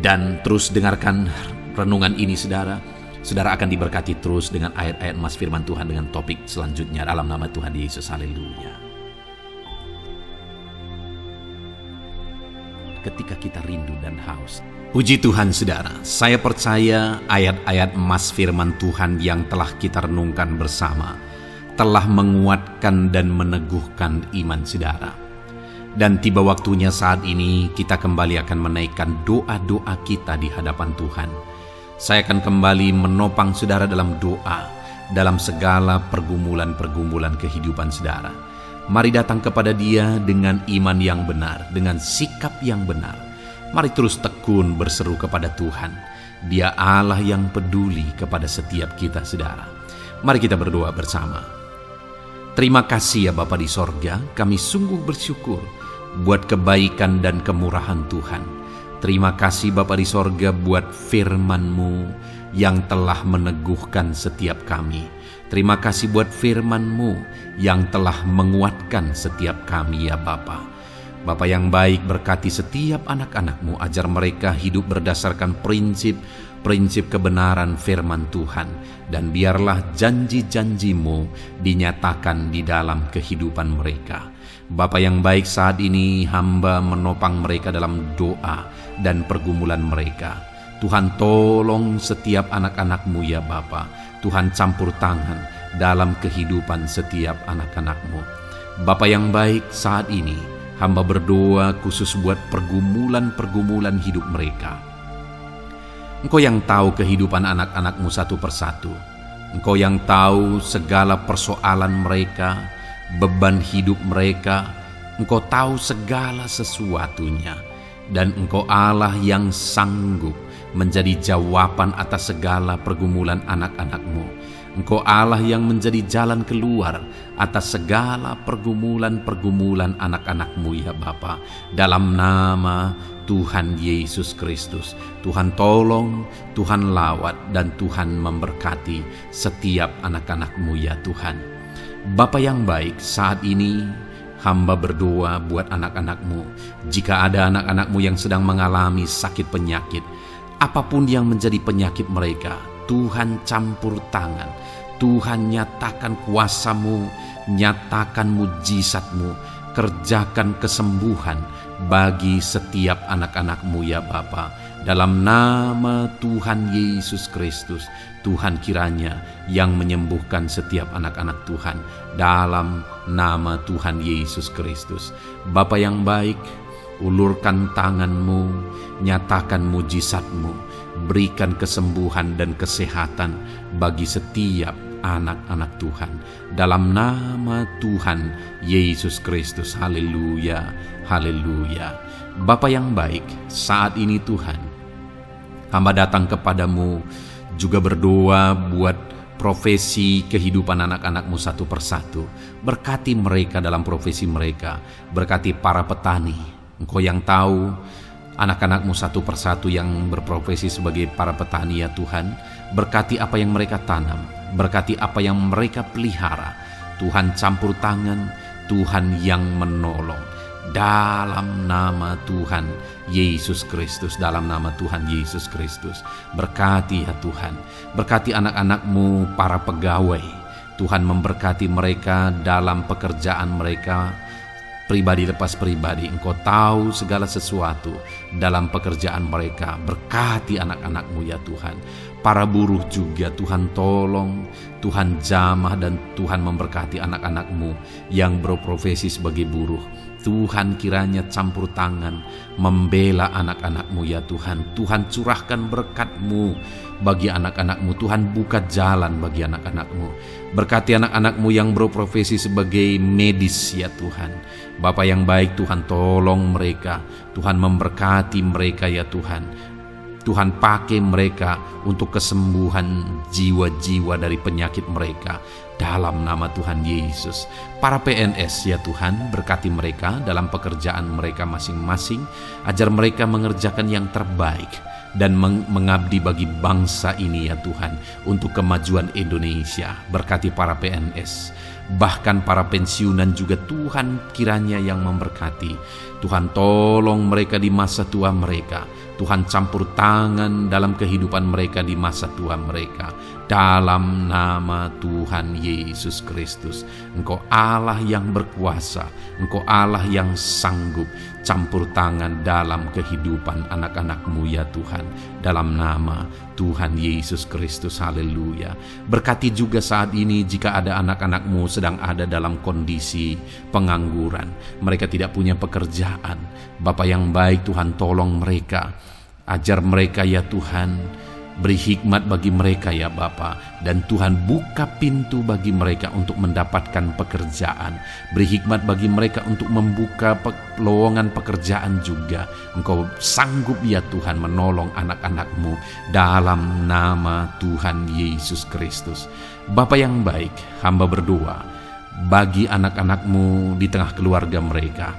Dan terus dengarkan renungan ini saudara, saudara akan diberkati terus dengan ayat-ayat mas firman Tuhan dengan topik selanjutnya dalam nama Tuhan Yesus. Haleluya. Ketika kita rindu dan haus. Puji Tuhan saudara, saya percaya ayat-ayat emas firman Tuhan yang telah kita renungkan bersama telah menguatkan dan meneguhkan iman saudara. Dan tiba waktunya saat ini kita kembali akan menaikkan doa-doa kita di hadapan Tuhan. Saya akan kembali menopang saudara dalam doa, dalam segala pergumulan-pergumulan kehidupan saudara. Mari datang kepada Dia dengan iman yang benar, dengan sikap yang benar. Mari terus tekun berseru kepada Tuhan. Dia Allah yang peduli kepada setiap kita, saudara. Mari kita berdoa bersama. Terima kasih ya Bapa di sorga, kami sungguh bersyukur buat kebaikan dan kemurahan Tuhan. Terima kasih Bapa di sorga buat firman-Mu yang telah meneguhkan setiap kami. Terima kasih buat firman-Mu yang telah menguatkan setiap kami ya Bapa. Bapa yang baik, berkati setiap anak-anak-Mu, ajar mereka hidup berdasarkan prinsip prinsip kebenaran firman Tuhan, dan biarlah janji-janji-Mu dinyatakan di dalam kehidupan mereka. Bapa yang baik, saat ini hamba menopang mereka dalam doa dan pergumulan mereka. Tuhan, tolong setiap anak-anak-Mu ya Bapa. Tuhan, campur tangan dalam kehidupan setiap anak-anak-Mu. Bapa yang baik, saat ini hamba berdoa khusus buat pergumulan-pergumulan hidup mereka. Engkau yang tahu kehidupan anak-anak-Mu satu persatu. Engkau yang tahu segala persoalan mereka, beban hidup mereka. Engkau tahu segala sesuatunya. Dan Engkau Allah yang sanggup menjadi jawaban atas segala pergumulan anak-anak-Mu. Engkau Allah yang menjadi jalan keluar atas segala pergumulan-pergumulan anak-anak-Mu ya Bapa. Dalam nama Tuhan Yesus Kristus, Tuhan tolong, Tuhan lawat, dan Tuhan memberkati setiap anak-anak-Mu ya Tuhan. Bapa yang baik, saat ini hamba berdoa buat anak-anak-Mu. Jika ada anak-anak-Mu yang sedang mengalami sakit penyakit, apapun yang menjadi penyakit mereka, Tuhan campur tangan. Tuhan nyatakan kuasa-Mu, nyatakan mujizat-Mu, kerjakan kesembuhan bagi setiap anak-anak-Mu ya Bapa. Dalam nama Tuhan Yesus Kristus, Tuhan kiranya yang menyembuhkan setiap anak-anak Tuhan. Dalam nama Tuhan Yesus Kristus. Bapa yang baik, ulurkan tangan-Mu, nyatakan mujizat-Mu, berikan kesembuhan dan kesehatan bagi setiap anak-anak Tuhan. Dalam nama Tuhan Yesus Kristus. Haleluya, haleluya. Bapa yang baik, saat ini Tuhan, hamba datang kepadamu juga berdoa buat profesi kehidupan anak-anak-Mu satu persatu. Berkati mereka dalam profesi mereka. Berkati para petani. Engkau yang tahu anak-anak-Mu satu persatu yang berprofesi sebagai para petani ya Tuhan. Berkati apa yang mereka tanam, berkati apa yang mereka pelihara. Tuhan campur tangan, Tuhan yang menolong. Dalam nama Tuhan Yesus Kristus, dalam nama Tuhan Yesus Kristus. Berkati ya Tuhan, berkati anak-anak-Mu para pegawai. Tuhan memberkati mereka dalam pekerjaan mereka, pribadi lepas pribadi. Engkau tahu segala sesuatu dalam pekerjaan mereka. Berkati anak-anak-Mu ya Tuhan. Para buruh juga Tuhan tolong, Tuhan jamah, dan Tuhan memberkati anak-anak-Mu yang berprofesi sebagai buruh. Tuhan kiranya campur tangan membela anak-anak-Mu ya Tuhan. Tuhan curahkan berkat-Mu bagi anak-anak-Mu. Tuhan buka jalan bagi anak-anak-Mu. Berkati anak-anak-Mu yang berprofesi sebagai medis ya Tuhan. Bapa yang baik, Tuhan tolong mereka. Tuhan memberkati mereka ya Tuhan. Tuhan pakai mereka untuk kesembuhan jiwa-jiwa dari penyakit mereka. Dalam nama Tuhan Yesus. Para PNS ya Tuhan, berkati mereka dalam pekerjaan mereka masing-masing. Ajar mereka mengerjakan yang terbaik dan mengabdi bagi bangsa ini ya Tuhan, untuk kemajuan Indonesia. Berkati para PNS, bahkan para pensiunan juga Tuhan kiranya yang memberkati. Tuhan tolong mereka di masa tua mereka. Tuhan campur tangan dalam kehidupan mereka di masa tua mereka. Dalam nama Tuhan Yesus Kristus. Engkau Allah yang berkuasa, Engkau Allah yang sanggup. Campur tangan dalam kehidupan anak-anak-Mu ya Tuhan. Dalam nama Tuhan Yesus Kristus. Haleluya. Berkati juga saat ini jika ada anak-anak-Mu sedang ada dalam kondisi pengangguran. Mereka tidak punya pekerjaan. Bapa yang baik, Tuhan tolong mereka. Ajar mereka ya Tuhan. Beri hikmat bagi mereka ya Bapa. Dan Tuhan buka pintu bagi mereka untuk mendapatkan pekerjaan. Beri hikmat bagi mereka untuk membuka lowongan pekerjaan juga. Engkau sanggup ya Tuhan menolong anak-anak-Mu dalam nama Tuhan Yesus Kristus. Bapa yang baik, hamba berdoa bagi anak-anak-Mu di tengah keluarga mereka.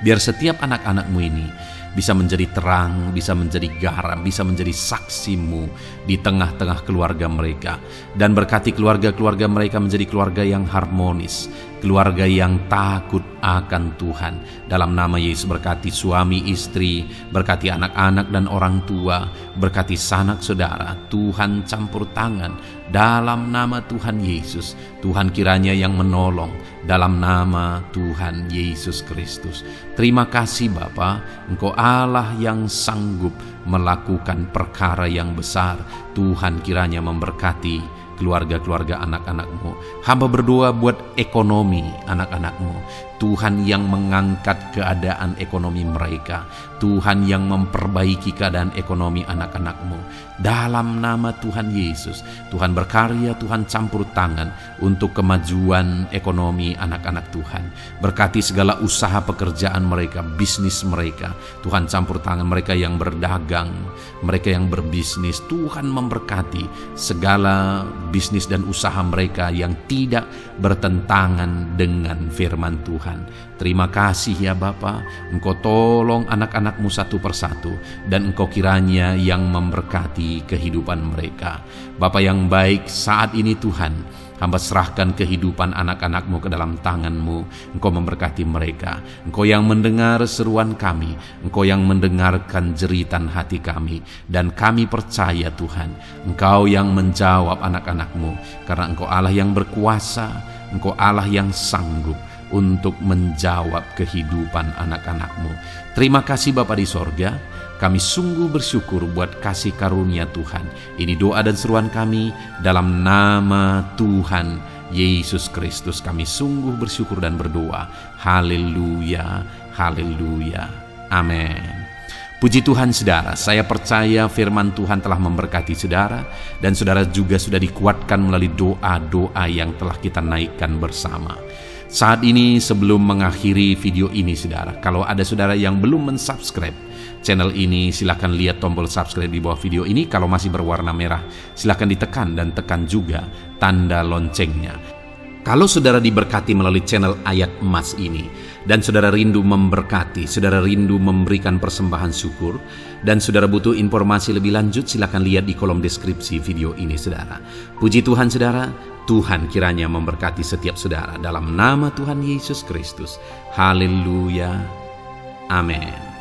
Biar setiap anak-anak-Mu ini bisa menjadi terang, bisa menjadi garam, bisa menjadi saksi-Mu di tengah-tengah keluarga mereka. Dan berkati keluarga-keluarga mereka menjadi keluarga yang harmonis, keluarga yang takut akan Tuhan. Dalam nama Yesus, berkati suami istri, berkati anak-anak dan orang tua, berkati sanak saudara. Tuhan campur tangan dalam nama Tuhan Yesus. Tuhan kiranya yang menolong dalam nama Tuhan Yesus Kristus. Terima kasih Bapa, Engkau Allah yang sanggup melakukan perkara yang besar. Tuhan kiranya memberkati keluarga-keluarga anak-anak-Mu. Hamba berdoa buat ekonomi anak-anak-Mu. Tuhan yang mengangkat keadaan ekonomi mereka. Tuhan yang memperbaiki keadaan ekonomi anak-anak-Mu. Dalam nama Tuhan Yesus, Tuhan berkarya, Tuhan campur tangan untuk kemajuan ekonomi anak-anak Tuhan. Berkati segala usaha pekerjaan mereka, bisnis mereka. Tuhan campur tangan mereka yang berdagang, mereka yang berbisnis. Tuhan memberkati segala bisnis dan usaha mereka yang tidak bertentangan dengan firman Tuhan. Terima kasih ya Bapa, Engkau tolong anak-anak-Mu satu persatu, dan Engkau kiranya yang memberkati kehidupan mereka. Bapa yang baik, saat ini Tuhan, hamba serahkan kehidupan anak-anak-Mu ke dalam tangan-Mu. Engkau memberkati mereka. Engkau yang mendengar seruan kami, Engkau yang mendengarkan jeritan hati kami, dan kami percaya Tuhan, Engkau yang menjawab anak-anak-Mu, karena Engkau Allah yang berkuasa, Engkau Allah yang sanggup untuk menjawab kehidupan anak-anak-Mu. Terima kasih Bapa di sorga. Kami sungguh bersyukur buat kasih karunia Tuhan. Ini doa dan seruan kami dalam nama Tuhan Yesus Kristus. Kami sungguh bersyukur dan berdoa. Haleluya, haleluya, amin. Puji Tuhan saudara, saya percaya firman Tuhan telah memberkati saudara, dan saudara juga sudah dikuatkan melalui doa-doa yang telah kita naikkan bersama. Saat ini sebelum mengakhiri video ini saudara, kalau ada saudara yang belum mensubscribe channel ini, silakan lihat tombol subscribe di bawah video ini. Kalau masih berwarna merah, silakan ditekan dan tekan juga tanda loncengnya. Kalau saudara diberkati melalui channel Ayat Emas ini, dan saudara rindu memberkati, saudara rindu memberikan persembahan syukur, dan saudara butuh informasi lebih lanjut, silakan lihat di kolom deskripsi video ini saudara. Puji Tuhan saudara, Tuhan kiranya memberkati setiap saudara dalam nama Tuhan Yesus Kristus. Haleluya, amin.